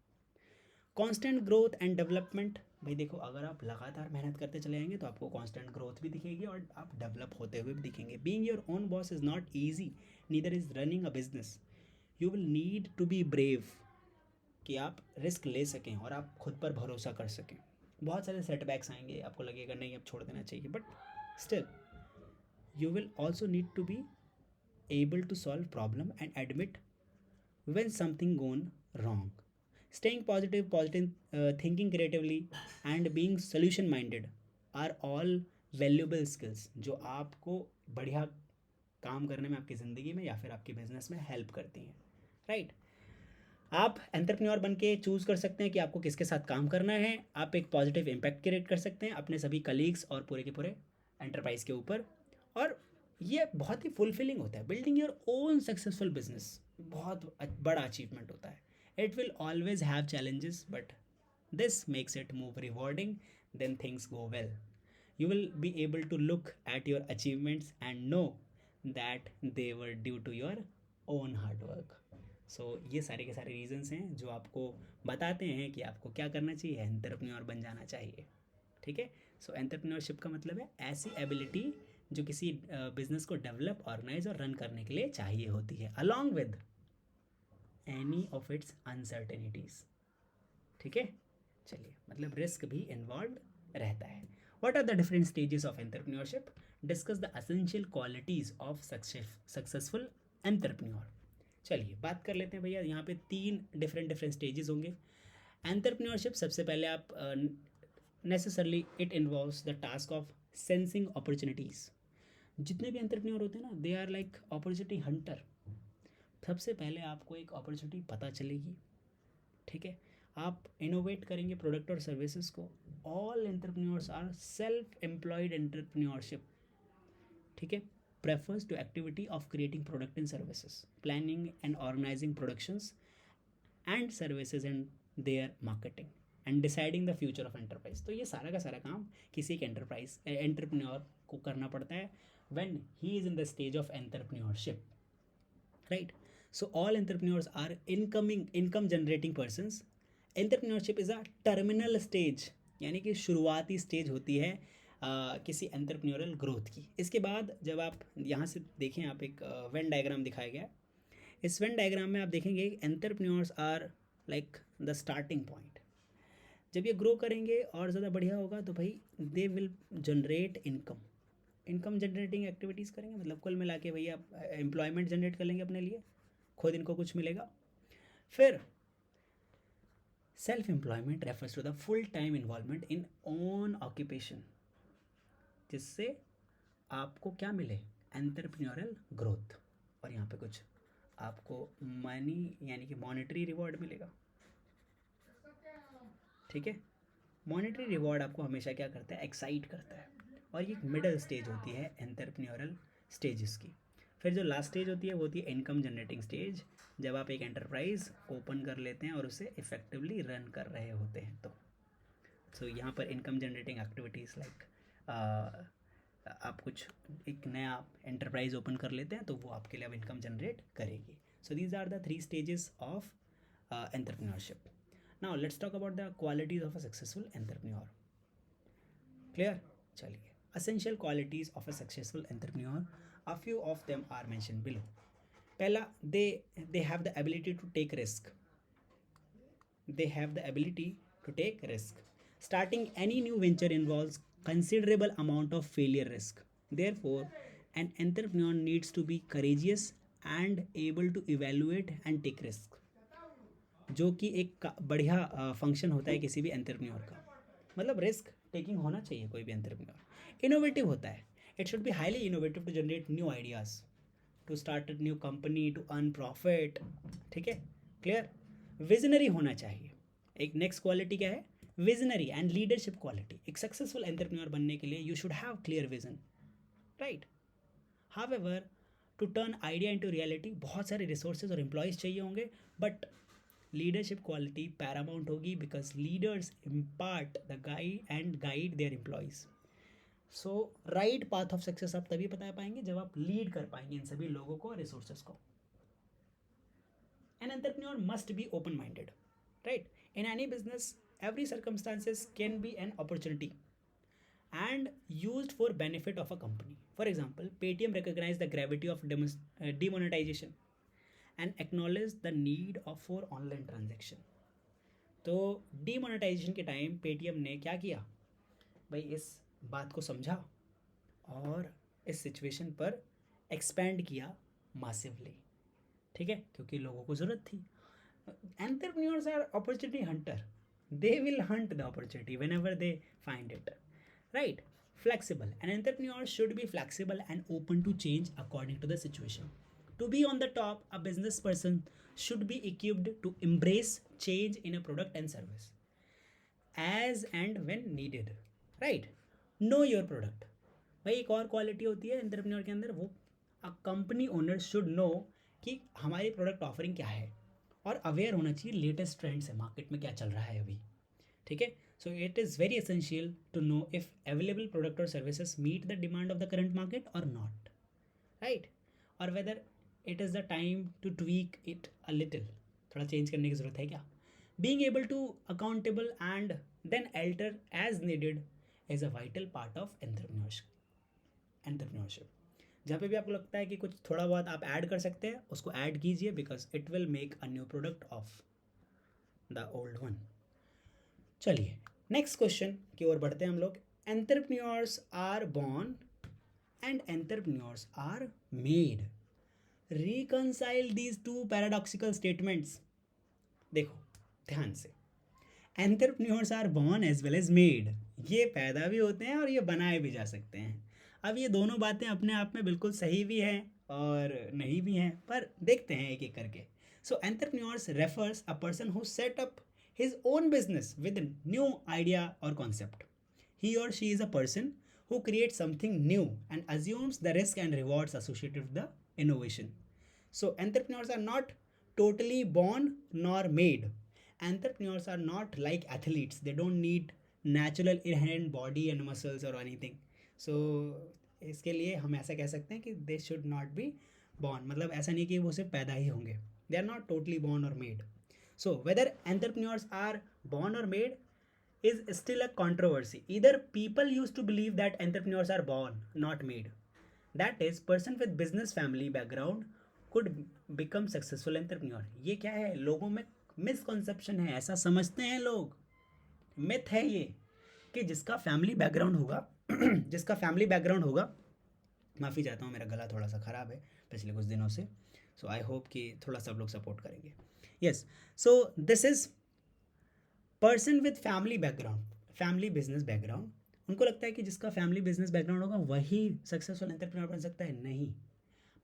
S1: Constant growth and development. भाई देखो, अगर आप लगातार मेहनत करते चले जाएंगे तो आपको कांस्टेंट ग्रोथ भी दिखेगी और आप डेवलप होते हुए भी दिखेंगे। Being your own boss is not easy, neither is running a business. You will need to be brave, कि आप रिस्क ले सकें और आप खुद पर भरोसा कर सकें। बहुत सारे सेटबैक्स आएंगे, आपको लगेगा नहीं अब छोड़ देना चाहिए, but still you will also need to be able to solve problem and admit when something gone wrong. Staying positive, thinking creatively and being solution minded are all valuable skills जो आपको बढ़िया काम करने में, आपकी ज़िंदगी में या फिर आपके बिजनेस में हेल्प करती हैं, राइट। आप एंटरप्रेन्योर बन के चूज़ कर सकते हैं कि आपको किसके साथ काम करना है। आप एक पॉजिटिव इम्पैक्ट क्रिएट कर सकते हैं अपने सभी कलीग्स और पूरे के पूरे एंटरप्राइज के ऊपर, और ये बहुत ही फुलफिलिंग होता है। Building your own successful business बहुत बड़ा अचीवमेंट होता है। It will always have challenges, but this makes it move rewarding then things go well. You will be able to look at your achievements and know that they were due to your own hard work. So ये सारे के सारे reasons हैं जो आपको बताते हैं कि आपको क्या करना चाहिए, एंटरप्रेन्योर बन जाना चाहिए। ठीक है, सो एंटरप्रेन्योरशिप का मतलब है ऐसी एबिलिटी जो किसी बिजनेस को डेवलप, ऑर्गेनाइज और रन करने के लिए चाहिए होती है, along with any of it's uncertainties. ठीक है, चलिए, मतलब रिस्क भी इन्वॉल्व रहता है। What are the different stages of entrepreneurship? Discuss the essential qualities of successful entrepreneur. चलिए बात कर लेते हैं भैया, यहाँ पे 3 डिफरेंट स्टेजेस होंगे। एंटरप्रेन्योरशिप, सबसे पहले आप necessarily it involves the task of sensing opportunities. जितने भी एंटरप्रेन्योर होते हैं ना, they are like opportunity hunter. सबसे पहले आपको एक अपॉर्चुनिटी पता चलेगी, ठीक है, आप इनोवेट करेंगे प्रोडक्ट और सर्विसेज को। All entrepreneurs are self employed entrepreneurship, ठीक है। refers to activity of creating product and services, planning and organizing productions and services and their marketing and deciding the future of enterprise. तो ये सारा का सारा काम किसी एक एंटरप्राइज एंटरप्रेन्योर को करना पड़ता है when he is in the stage of entrepreneurship, right? So all entrepreneurs are income generating persons. Entrepreneurship is a terminal stage, यानी कि शुरुआती स्टेज होती है किसी एंटरप्रेन्योरल ग्रोथ की. इसके बाद जब आप यहाँ से देखें, आप एक वेन डायग्राम दिखाया गया है. इस वेन डायग्राम में आप देखेंगे entrepreneurs are like the starting point. जब ये ग्रो करेंगे और ज़्यादा बढ़िया होगा तो भाई they will generate income generating activities करेंगे. मतलब कुल मिला के भैया एम्प्लॉयमेंट जनरेट कर लेंगे अपने लिए, खुद इनको कुछ मिलेगा. फिर self employment refers to the full time involvement in own occupation, जिससे आपको क्या मिले, एंटरप्रेन्योरल ग्रोथ. और यहाँ पे कुछ आपको मनी यानी कि मॉनेटरी रिवॉर्ड मिलेगा. ठीक है, मॉनेटरी रिवॉर्ड आपको हमेशा क्या करता है, एक्साइट करता है. और ये मिडल स्टेज होती है एंटरप्रेन्योरल स्टेजेस की. फिर जो लास्ट स्टेज होती है वो होती है इनकम जनरेटिंग स्टेज, जब आप एक एंटरप्राइज ओपन कर लेते हैं और उसे इफेक्टिवली रन कर रहे होते हैं. तो सो यहाँ पर इनकम जनरेटिंग एक्टिविटीज़ लाइक आप कुछ एक नया एंटरप्राइज ओपन कर लेते हैं तो वो आपके लिए अब इनकम जनरेट करेगी. So these are the 3 stages of entrepreneurship. Now let's talk about the qualities of a successful entrepreneur. Clear? चलिए, essential qualities of a successful entrepreneur, a few of them are mentioned below. पहला, they have the ability to take risk. They have the ability to take risk. Starting any new venture involves considerable amount of failure risk. Therefore, an entrepreneur needs to be courageous and able to evaluate and take risk. जो कि एक बढ़िया function होता है किसी भी entrepreneur का. मतलब रिस्क टेकिंग होना चाहिए कोई भी एंटरप्रेन्योर. इनोवेटिव होता है. It should be highly innovative to generate new ideas, to start a new company, to earn profit. ठीक है, क्लियर? विजनरी होना चाहिए. एक नेक्स्ट क्वालिटी क्या है, विजनरी एंड लीडरशिप क्वालिटी. एक सक्सेसफुल एंटरप्रेन्योर बनने के लिए you should have clear vision, right? However, to turn idea into reality बहुत सारे रिसोर्सेज और एम्प्लॉयज़ चाहिए होंगे, बट लीडरशिप क्वालिटी पैरामाउंट होगी, because leaders impart the guide their employees. So right path of success आप तभी बता पाएंगे जब आप लीड कर पाएंगे इन सभी लोगों को, रिसोर्सेज को. An entrepreneur must be open minded, right? In any business every circumstances can be an opportunity and used for benefit of a company. For example, Paytm recognized the gravity of demonetization and acknowledged the need of for online transaction. तो demonetization के time Paytm ने क्या किया भाई, इस बात को समझा और इस सिचुएशन पर एक्सपेंड किया मासिवली. ठीक है, क्योंकि लोगों को ज़रूरत थी. Entrepreneurs are opportunity hunter. They will hunt the opportunity whenever they find it, right? Flexible. An entrepreneur should be flexible and open to change according to the situation. To be on the top, a business person should be equipped to embrace change in a product and service as and when needed, right? Know your product. भाई एक और quality होती है entrepreneur के अंदर, वो a company owner should know कि हमारी प्रोडक्ट ऑफरिंग क्या है, और अवेयर होना चाहिए लेटेस्ट ट्रेंड्स है मार्केट में क्या चल रहा है अभी. ठीक है, so it is very essential to know if available product or services meet the demand of the current market or not, right? or whether it is the time to tweak it a little. थोड़ा change करने की ज़रूरत है क्या? being able to accountable and then alter as needed is a vital part of entrepreneurship. जहाँ पे भी आपको लगता है कि कुछ थोड़ा बहुत आप ऐड कर सकते हैं, उसको ऐड कीजिए, because it will make a new product of the old one. चलिए नेक्स्ट क्वेश्चन की ओर बढ़ते हैं हम लोग. Entrepreneurs are born and entrepreneurs are made. Reconcile these two paradoxical statements. देखो ध्यान से, entrepreneurs are born as well as made. ये पैदा भी होते हैं और ये बनाए भी जा सकते हैं. अब ये दोनों बातें अपने आप में बिल्कुल सही भी हैं और नहीं भी हैं, पर देखते हैं एक एक करके. So entrepreneurs refers a person who set up his own business with a new idea or concept. He or she is a person who creates something new and assumes the risk and rewards associated with the innovation. So, entrepreneurs are not totally born nor made. Entrepreneurs are not like athletes, they don't need natural inherent body and muscles or anything. So, इसके लिए हम ऐसा कह सकते हैं कि they should not be born, मतलब ऐसा नहीं कि वो सिर्फ पैदा ही होंगे. They are not totally born और made. So whether entrepreneurs are born और made is still a controversy. Either people used to believe that entrepreneurs are born, not made. That is, person with business family background could become successful entrepreneur. ये क्या है, लोगों में misconception है, ऐसा समझते हैं लोग, मिथ है ये, कि जिसका फैमिली बैकग्राउंड होगा जिसका फैमिली बैकग्राउंड होगा, माफ़ी चाहता हूँ मेरा गला थोड़ा सा ख़राब है पिछले कुछ दिनों से, सो आई होप कि थोड़ा सा आप लोग सपोर्ट करेंगे. Yes, so this is person with family background, family business background. उनको लगता है कि जिसका फैमिली बिजनेस बैकग्राउंड होगा वही सक्सेसफुल एंटरप्रेन्योर बन सकता है. नहीं,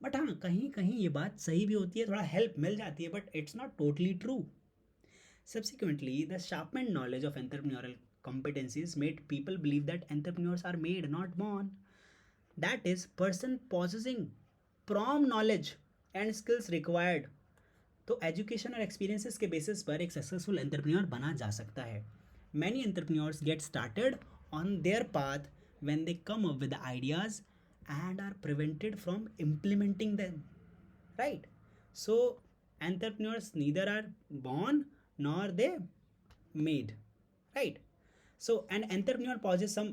S1: बट हाँ, कहीं कहीं ये बात सही भी होती है, थोड़ा हेल्प मिल जाती है, but it's not totally true. Subsequently, the sharpened knowledge of entrepreneurial competencies made people believe that entrepreneurs are made, not born. That is, person possessing prompt knowledge and skills required. तो education और experiences के basis पर एक successful entrepreneur बना जा सकता है. Many entrepreneurs get started on their path when they come up with ideas and are prevented from implementing them. Right, so entrepreneurs neither are born nor they made. Right, so an entrepreneur possesses some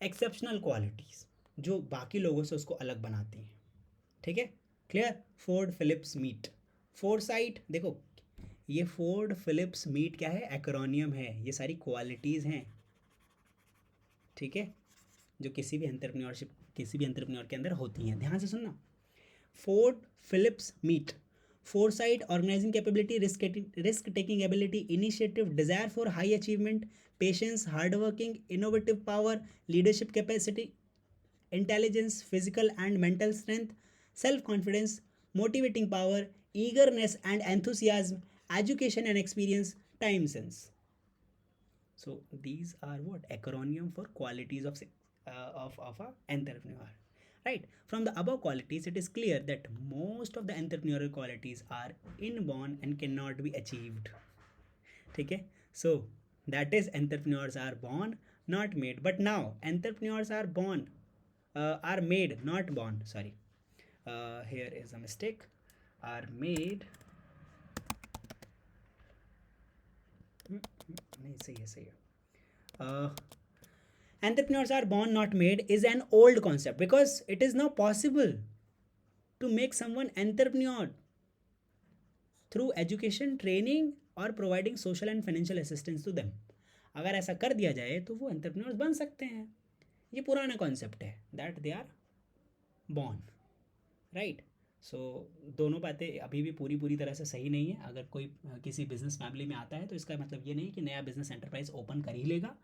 S1: exceptional qualities जो बाकी लोगों से उसको अलग बनाती हैं. ठीक है, clear. Ford Phillips meet, foresight, देखो ये फोर्ड फिलिप्स मीट क्या है, एक्रोनियम है, ये सारी क्वालिटीज़ हैं. ठीक है, जो किसी भी एंटरप्रेन्योर के अंदर होती हैं. ध्यान से सुनना. Ford Phillips meet, foresight, organizing capability, risk taking ability, initiative, desire for high achievement, patience, hardworking, innovative power, leadership capacity, intelligence, physical and mental strength, self confidence, motivating power, eagerness and enthusiasm, education and experience, time sense. So these are what acronym for qualities of a entrepreneur. Right, from the above qualities it is clear that most of the entrepreneurial qualities are inborn and cannot be achieved. ठीक है, so that is, entrepreneurs are born, not made. But now entrepreneurs are born, are made, not born, sorry, here is a mistake, are made, नहीं सही है. Entrepreneurs are born, not made is an old concept because it is now possible to make someone entrepreneur through education, training or providing social and financial assistance to them. अगर ऐसा कर दिया जाए तो वो एंटरप्रेन्योर्स बन सकते हैं. ये पुराना कॉन्सेप्ट है, that they are born. Right, so दोनों बातें अभी भी पूरी तरह से सही नहीं है. अगर कोई किसी बिजनेस फैमिली में आता है तो इसका मतलब ये नहीं कि नया बिजनेस एंटरप्राइज ओपन कर ही लेगा,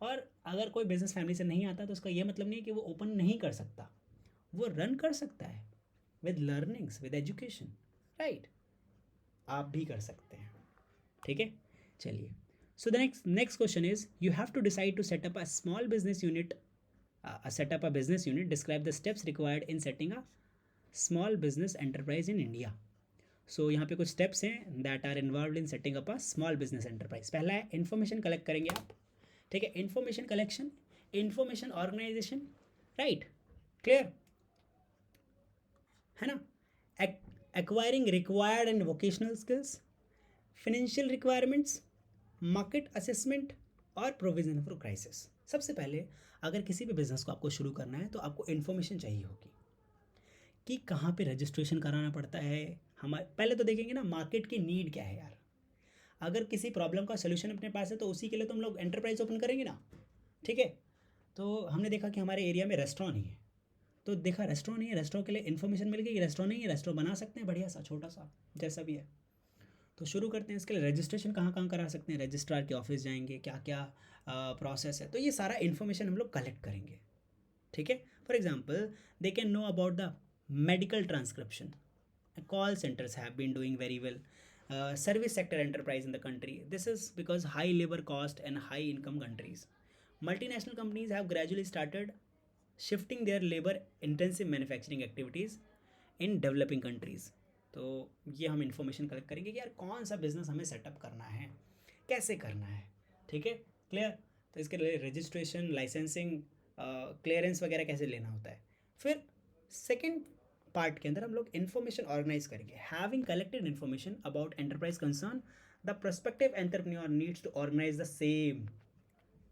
S1: और अगर कोई बिजनेस फैमिली से नहीं आता तो उसका ये मतलब नहीं कि वो ओपन नहीं कर सकता, वो रन कर सकता है with learnings, with education. Right, आप भी कर सकते हैं. ठीक है, चलिए. So the next question is, you have to decide to set up a small business unit, describe the steps required in setting a small business enterprise in India. So यहाँ पे कुछ स्टेप्स हैं that are involve in setting up a small business enterprise. पहला है information collect करेंगे आप. ठीक है, information collection, information organisation. Right, clear है ना. Acquiring required and vocational skills, financial requirements, market assessment और प्रोविजन फॉर क्राइसिस. सबसे पहले अगर किसी भी बिजनेस को आपको शुरू करना है तो आपको इन्फॉर्मेशन चाहिए होगी कि कहाँ पे रजिस्ट्रेशन कराना पड़ता है. हमारे पहले तो देखेंगे ना मार्केट की नीड क्या है यार. अगर किसी प्रॉब्लम का सोल्यूशन अपने पास है तो उसी के लिए तो हम लोग एंटरप्राइज ओपन करेंगे ना. ठीक है, तो हमने देखा कि हमारे एरिया में रेस्टोरेंट नहीं है, तो देखा रेस्टोरेंट नहीं है, रेस्टोरेंट के लिए इन्फॉर्मेशन मिल गई, रेस्टोरेंट नहीं है, रेस्टोरेंट बना सकते हैं बढ़िया सा, छोटा सा, जैसा भी है. तो शुरू करते हैं. इसके लिए रजिस्ट्रेशन कहाँ कहाँ करा सकते हैं, रजिस्ट्रार के ऑफिस जाएंगे, क्या क्या प्रोसेस है, तो ये सारा इन्फॉर्मेशन हम लोग कलेक्ट करेंगे. ठीक है, for example they can know about the medical transcription. Call centers have been doing very well. Service sector enterprise in the country. This is because high labor cost and high income countries. Multinational companies have gradually started shifting their labour intensive manufacturing activities in developing countries. तो ये हम information collect करेंगे कि यार कौन सा business हमें setup करना है, कैसे करना है, ठीक है, क्लियर। तो इसके लिए रजिस्ट्रेशन, लाइसेंसिंग, क्लियरेंस वगैरह कैसे लेना होता है। फिर सेकेंड पार्ट के अंदर हम लोग इन्फॉर्मेशन ऑर्गेनाइज करेंगे। Having collected information about enterprise concern, the prospective entrepreneur needs to organise the same,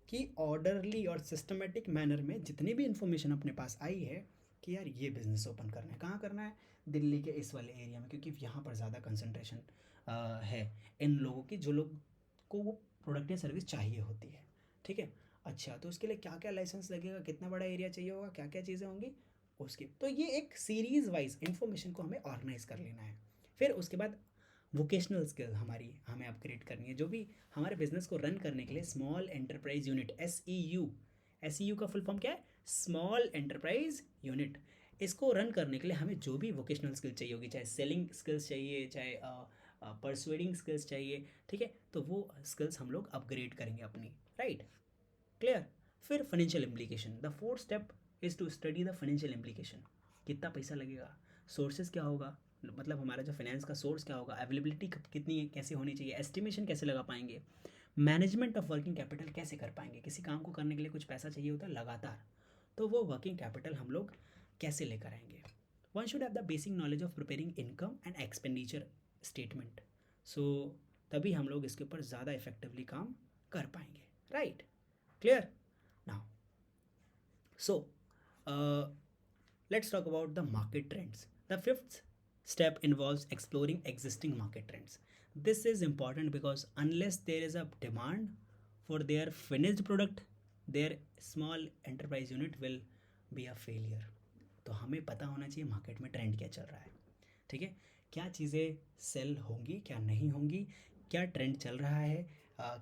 S1: कि ऑर्डरली और सिस्टमेटिक मैनर में जितनी भी इन्फॉर्मेशन अपने पास आई है कि यार ये बिज़नेस ओपन करना है, कहाँ करना है, दिल्ली के इस वाले एरिया में, क्योंकि यहाँ पर ज़्यादा कंसंट्रेशन है इन लोगों की, जो लोग को वो प्रोडक्ट या सर्विस चाहिए होती है, ठीक है। अच्छा, तो उसके लिए क्या क्या लाइसेंस लगेगा, कितना बड़ा एरिया चाहिए होगा, क्या क्या चीज़ें होंगी उसकी, तो ये एक सीरीज़ वाइज इन्फॉर्मेशन को हमें ऑर्गेनाइज कर लेना है। फिर उसके बाद वोकेशनल स्किल हमें अपग्रेड करनी है, जो भी हमारे बिजनेस को रन करने के लिए small enterprise unit, S E U का फुल फॉर्म क्या है, स्मॉल एंटरप्राइज यूनिट। इसको रन करने के लिए हमें जो भी वोकेशनल स्किल चाहिए होगी, चाहे सेलिंग स्किल्स चाहिए, चाहे परसुएडिंग स्किल्स चाहिए, ठीक है, तो वो स्किल्स हम लोग अपग्रेड करेंगे अपनी, राइट, क्लियर। फिर financial implication, the fourth step is to study the financial implication. कितना पैसा लगेगा, सोर्सेज क्या होगा, मतलब हमारा जो फाइनेंस का सोर्स क्या होगा, अवेलेबिलिटी कितनी कैसे होनी चाहिए, एस्टिमेशन कैसे लगा पाएंगे, मैनेजमेंट ऑफ वर्किंग कैपिटल कैसे कर पाएंगे, किसी काम को करने के लिए कुछ पैसा चाहिए होता है लगातार, तो वो वर्किंग कैपिटल हम लोग कैसे लेकर आएंगे। One should have the basic knowledge of preparing income and expenditure statement. So तभी हम लोग इसके ऊपर ज़्यादा इफेक्टिवली काम कर पाएंगे, right, clear now. So let's talk about the market trends. The fifth step involves exploring existing market trends. This is important because unless there is a demand for their finished product, their small enterprise unit will be a failure. तो हमें पता होना चाहिए market में trend क्या चल रहा है, ठीक है, क्या चीज़ें सेल होंगी, क्या नहीं होंगी, क्या ट्रेंड चल रहा है,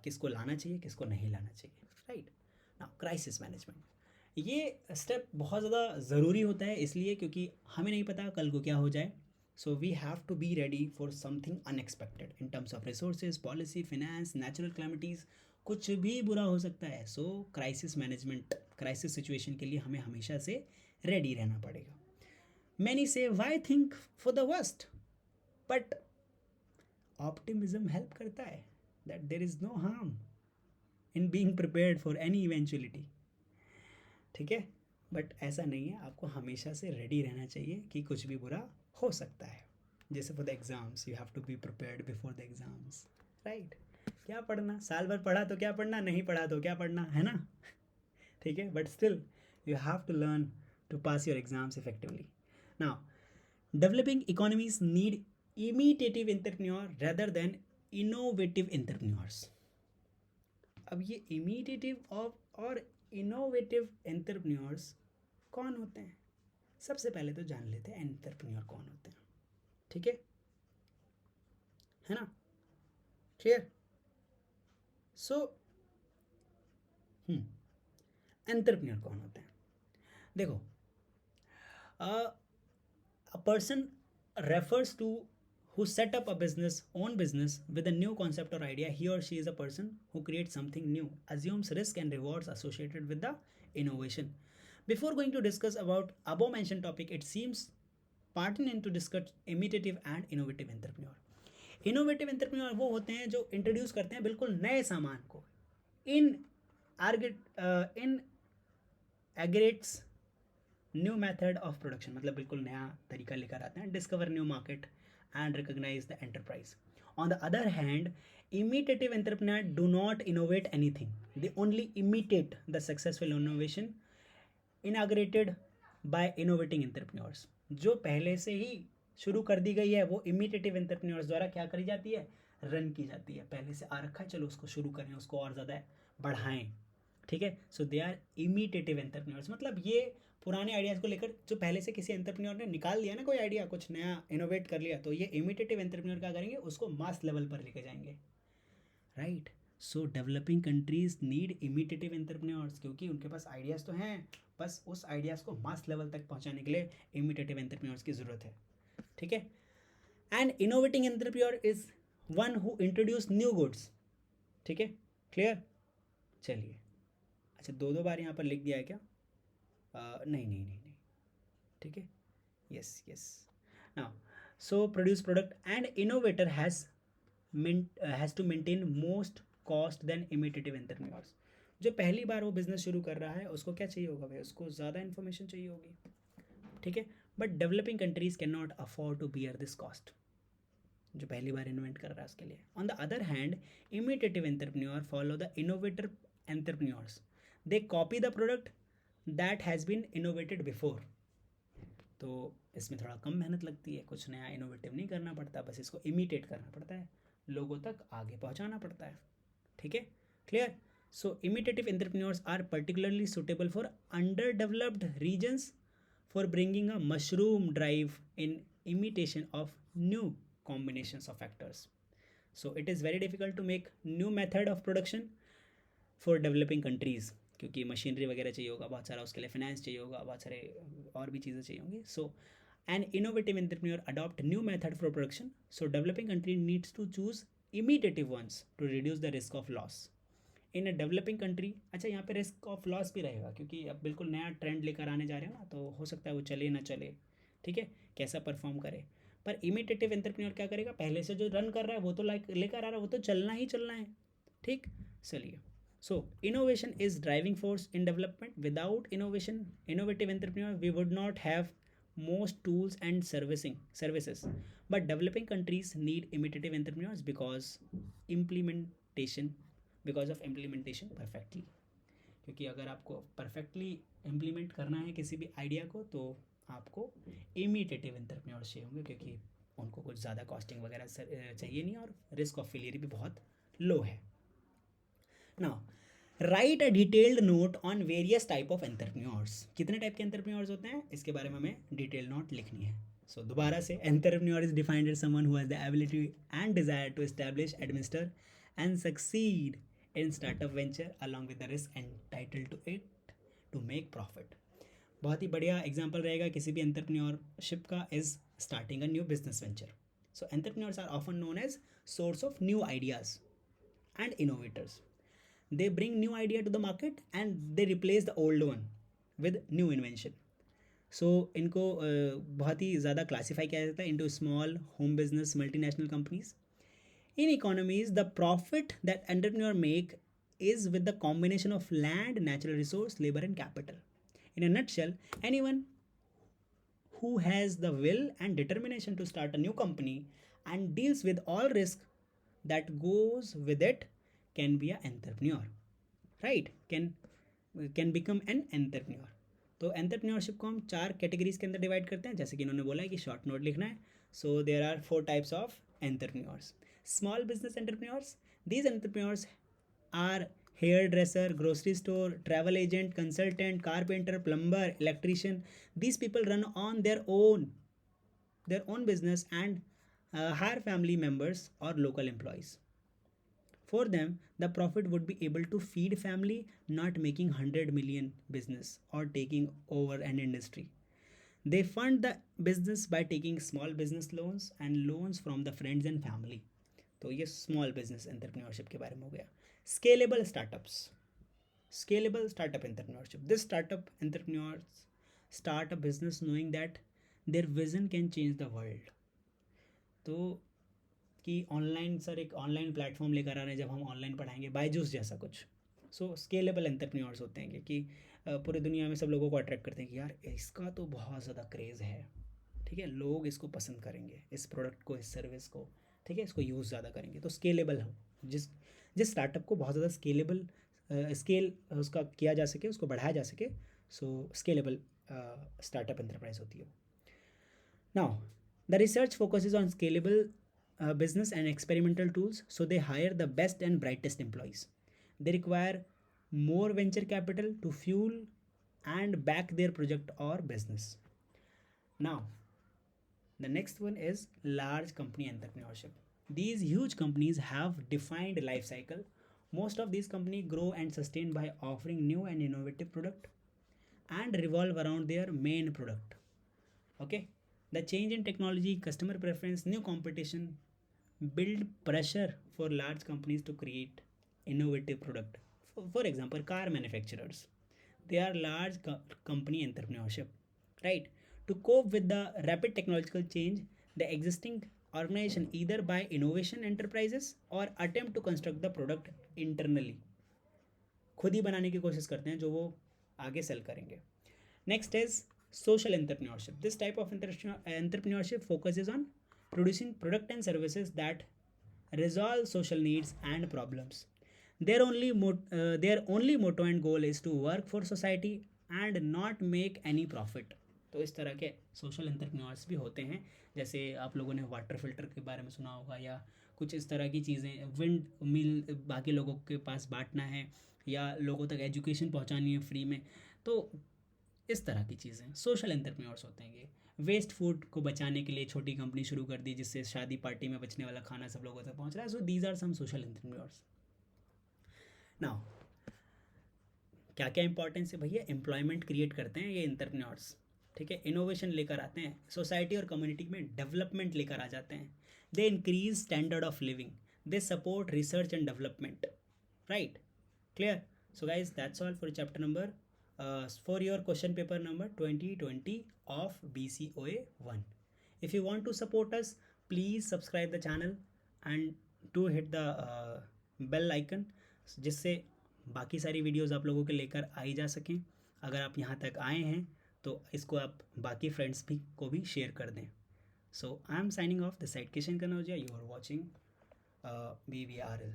S1: किसको लाना चाहिए, किसको नहीं लाना चाहिए, राइट। नाउ क्राइसिस मैनेजमेंट, ये स्टेप बहुत ज़्यादा ज़रूरी होता है, इसलिए क्योंकि हमें नहीं पता कल को क्या हो जाए। So we have to be ready for something unexpected in terms of resources, policy, finance, natural calamities, कुछ भी बुरा हो सकता है। So crisis management, crisis situation के लिए हमें हमेशा से रेडी रहना पड़ेगा। Many say why think for the worst, but optimism help करता है that there is no harm in being prepared for any eventuality, ठीक है, बट ऐसा नहीं है, आपको हमेशा से रेडी रहना चाहिए कि कुछ भी बुरा हो सकता है। जैसे for the exams you have to be prepared before the exams, right. क्या पढ़ना, साल भर पढ़ा तो क्या पढ़ना, नहीं पढ़ा तो क्या पढ़ना, है ना, ठीक है, but still you have to learn to pass your exams effectively. Now developing economies need imitative entrepreneur rather than innovative entrepreneurs. अब ये इमिटेटिव और इनोवेटिव एंटरप्रेन्योर्स कौन होते हैं, सबसे पहले तो जान लेते हैं एंटरप्रेन्योर कौन होते हैं, ठीक है ना, क्लियर। सो एंटरप्रेन्योर कौन होते हैं, देखो, a person refers to who set up a own business with a new concept or idea. He or she is a person who creates something new, assumes risk and rewards associated with the innovation. Before going to discuss about above mentioned topic, it seems pertinent to discuss imitative and innovative entrepreneur. Innovative entrepreneur वो होते हैं जो introduce करते हैं बिल्कुल नए सामान को इन इन एग्रेट्स न्यू मेथड ऑफ प्रोडक्शन, मतलब बिल्कुल नया तरीका लेकर आते हैं, discover new market and recognise the enterprise. On the other hand, imitative entrepreneur do not innovate anything, they only imitate the successful innovation inaugurated by innovating entrepreneurs। जो पहले से ही शुरू कर दी गई है वो imitative entrepreneurs द्वारा क्या करी जाती है, रन की जाती है, पहले से आ रखा है, चलो उसको शुरू करें, उसको और ज़्यादा बढ़ाएं, ठीक है। सो दे आर इमिटेटिव एंटरप्रेन्योर्स, मतलब ये पुराने आइडियाज़ को लेकर जो पहले से किसी एंटरप्रेन्योर ने निकाल दिया ना कोई आइडिया, कुछ नया इनोवेट कर लिया, तो ये इमिटेटिव एंटरप्रेन्योर क्या करेंगे, उसको मास लेवल पर लेके जाएंगे, right. So developing countries need imitative entrepreneurs, क्योंकि उनके पास आइडियाज़ तो हैं, बस उस आइडियाज़ को मास लेवल तक पहुंचाने के लिए इमिटेटिव एंटरप्रेन्योर्स की ज़रूरत है, ठीक है। And innovating entrepreneur is one who introduce new goods, ठीक है, क्लियर। चलिए, अच्छा दो बार यहाँ पर लिख दिया है क्या, नहीं नहीं नहीं नहीं, ठीक है. Yes, yes. Now, so produce product and innovator has to maintain most cost than imitative entrepreneurs. जो पहली बार वो बिजनेस शुरू कर रहा है उसको क्या चाहिए होगा भाई, उसको ज़्यादा इन्फॉर्मेशन चाहिए होगी, ठीक है. But developing countries can not afford to bear this cost, जो पहली बार इन्वेंट कर रहा है उसके लिए. On the other hand, imitative entrepreneur follow the innovator entrepreneurs. They copy the product that has been innovated before. तो इसमें थोड़ा कम मेहनत लगती है, कुछ नया इनोवेटिव नहीं करना पड़ता, बस इसको इमिटेट करना पड़ता है, लोगों तक आगे पहुंचाना पड़ता है, ठीक है. Clear. So imitative entrepreneurs are particularly suitable for under developed regions for bringing a mushroom drive in imitation of new combinations of factors. So it is very difficult to make new method of production for developing countries, क्योंकि machinery वगैरह चाहिए होगा बहुत सारा, उसके लिए finance चाहिए होगा, बहुत सारे और भी चीज़ें चाहिए होंगी. सो an innovative entrepreneur adopt new method for production, so developing country needs to choose imitative ones to reduce the risk of loss in a developing country. अच्छा, यहाँ पे रिस्क ऑफ लॉस भी रहेगा, क्योंकि अब बिल्कुल नया ट्रेंड लेकर आने जा रहे हो ना, तो हो सकता है वो चले ना चले, ठीक है, कैसा परफॉर्म करे. पर इमिटेटिव एंटरप्रेन्योर क्या करेगा, पहले से जो रन कर रहा है वो तो लाइक लेकर आ रहा है, वो तो चलना ही चलना है, ठीक. चलिए. So innovation is driving force in development. Without innovation, innovative entrepreneur, we would not have most tools and services, but developing countries need imitative entrepreneurs because implementation of implementation perfectly. क्योंकि अगर आपको परफेक्टली इम्प्लीमेंट करना है किसी भी idea को, तो आपको इमिटेटिव एंटरप्रेन्योर्स चाहिए होंगे, क्योंकि उनको कुछ ज़्यादा कॉस्टिंग वगैरह चाहिए नहीं, और रिस्क ऑफ फेलियर भी बहुत लो है. Now, right a detailed note on various type of entrepreneurs. कितने टाइप के एंटरप्रेन्योर्स होते हैं, इसके बारे में हमें डिटेल नोट लिखनी है. सो दोबारा से, entrepreneur is defined as someone who has the ability and desire to establish, administer and succeed in startup venture along with the risk entitled to it to make profit. बहुत ही बढ़िया example रहेगा किसी भी entrepreneurship का, is starting a new business venture. So entrepreneurs are often known as source of new ideas and innovators. They bring new idea to the market and they replace the old one with new invention. So इनको बहुत ही ज़्यादा classify किया जाता है into small home business multinational companies. In economies, the profit that entrepreneur make is with the combination of land, natural resource, labor and capital. In a nutshell, anyone who has the will and determination to start a new company and deals with all risk that goes with it can be an entrepreneur, right? Can become an entrepreneur. तो entrepreneurship को हम 4 categories के अंदर divide करते हैं, जैसे कि इन्होंने बोला है कि शॉर्ट नोट लिखना है. So there are 4 types of entrepreneurs. Small business entrepreneurs. These entrepreneurs are hairdresser, grocery store, travel agent, consultant, carpenter, plumber, electrician. These people run on their own business and hire family members or local employees. For them, the profit would be able to feed family, not making 100 million business or taking over an industry. They fund the business by taking small business loans and loans from the friends and family. तो ये small business entrepreneurship के बारे में हो गया. Scalable startups. Scalable startup entrepreneurship. This startup entrepreneurs start a business knowing that their vision can change the world. तो कि online, sir एक ऑनलाइन प्लेटफॉर्म लेकर आ रहे हैं, जब हम ऑनलाइन पढ़ाएंगे, बायजूस जैसा कुछ. सो स्केलेबल एंटरप्रेन्योर्स होते हैं कि पूरी दुनिया में सब लोगों को अट्रैक्ट करते हैं कि यार इसका तो बहुत ज़्यादा क्रेज़ है, ठीक है, लोग इसको पसंद करेंगे, इस प्रोडक्ट को, इस सर्विस को, ठीक है, इसको यूज़ ज़्यादा करेंगे. तो स्केलेबल हो, जिस जिस स्टार्टअप को बहुत ज़्यादा स्केल उसका किया जा सके, उसको बढ़ाया जा सके, सो स्केलेबल स्टार्टअप एंटरप्राइज होती है. Now, the research focuses on scalable business and experimental tools, so they hire the best and brightest employees. They require more venture capital to fuel and back their project or business. Now, the next one is large company entrepreneurship. These huge companies have defined life cycle. Most of these companies grow and sustain by offering new and innovative product and revolve around their main product. Okay, the change in technology, customer preference, new competition build pressure for large companies to create innovative product. For example, car manufacturers, they are large company entrepreneurship, right? To cope with the rapid technological change, the existing organization either buy innovation enterprises or attempt to construct the product internally, खुद ही बनाने की कोशिश करते हैं जो वो आगे cell करेंगे. Next is social entrepreneurship. This type of entrepreneurship focuses on producing product and services that resolve social needs and problems. Their only motto and goal is to work for society and not make any profit. तो इस तरह के social entrepreneurs भी होते हैं. जैसे आप लोगों ने वाटर फिल्टर के बारे में सुना होगा, या कुछ इस तरह की चीज़ें, विंड मिल बाकी लोगों के पास बांटना है, या लोगों तक एजुकेशन पहुंचानी है फ्री में. तो इस तरह की चीज़ें सोशल एंटरप्रेन्योर्स होते हैं ये. वेस्ट फूड को बचाने के लिए छोटी कंपनी शुरू कर दी, जिससे शादी पार्टी में बचने वाला खाना सब लोगों तक पहुंच रहा है. So these are some social entrepreneurs. Now क्या क्या इंपॉर्टेंस है भैया? एम्प्लॉयमेंट क्रिएट करते हैं ये एंटरप्रेन्योर्स, ठीक है. इनोवेशन लेकर आते हैं, सोसाइटी और कम्युनिटी में डेवलपमेंट लेकर आ जाते हैं. They increase standard of living, they support research and development, right? Clear? So guys, that's all for chapter number for your question paper number 2020 of BCOA 1. If you want to support us, please subscribe the channel and do hit the bell icon, जिससे बाकी सारी videos आप लोगों के लेकर आई जा सकें. अगर आप यहाँ तक आए हैं तो इसको आप बाकी फ्रेंड्स भी को भी शेयर कर दें. So I am signing off the side Kishan Kanaujia. You are watching BVRL.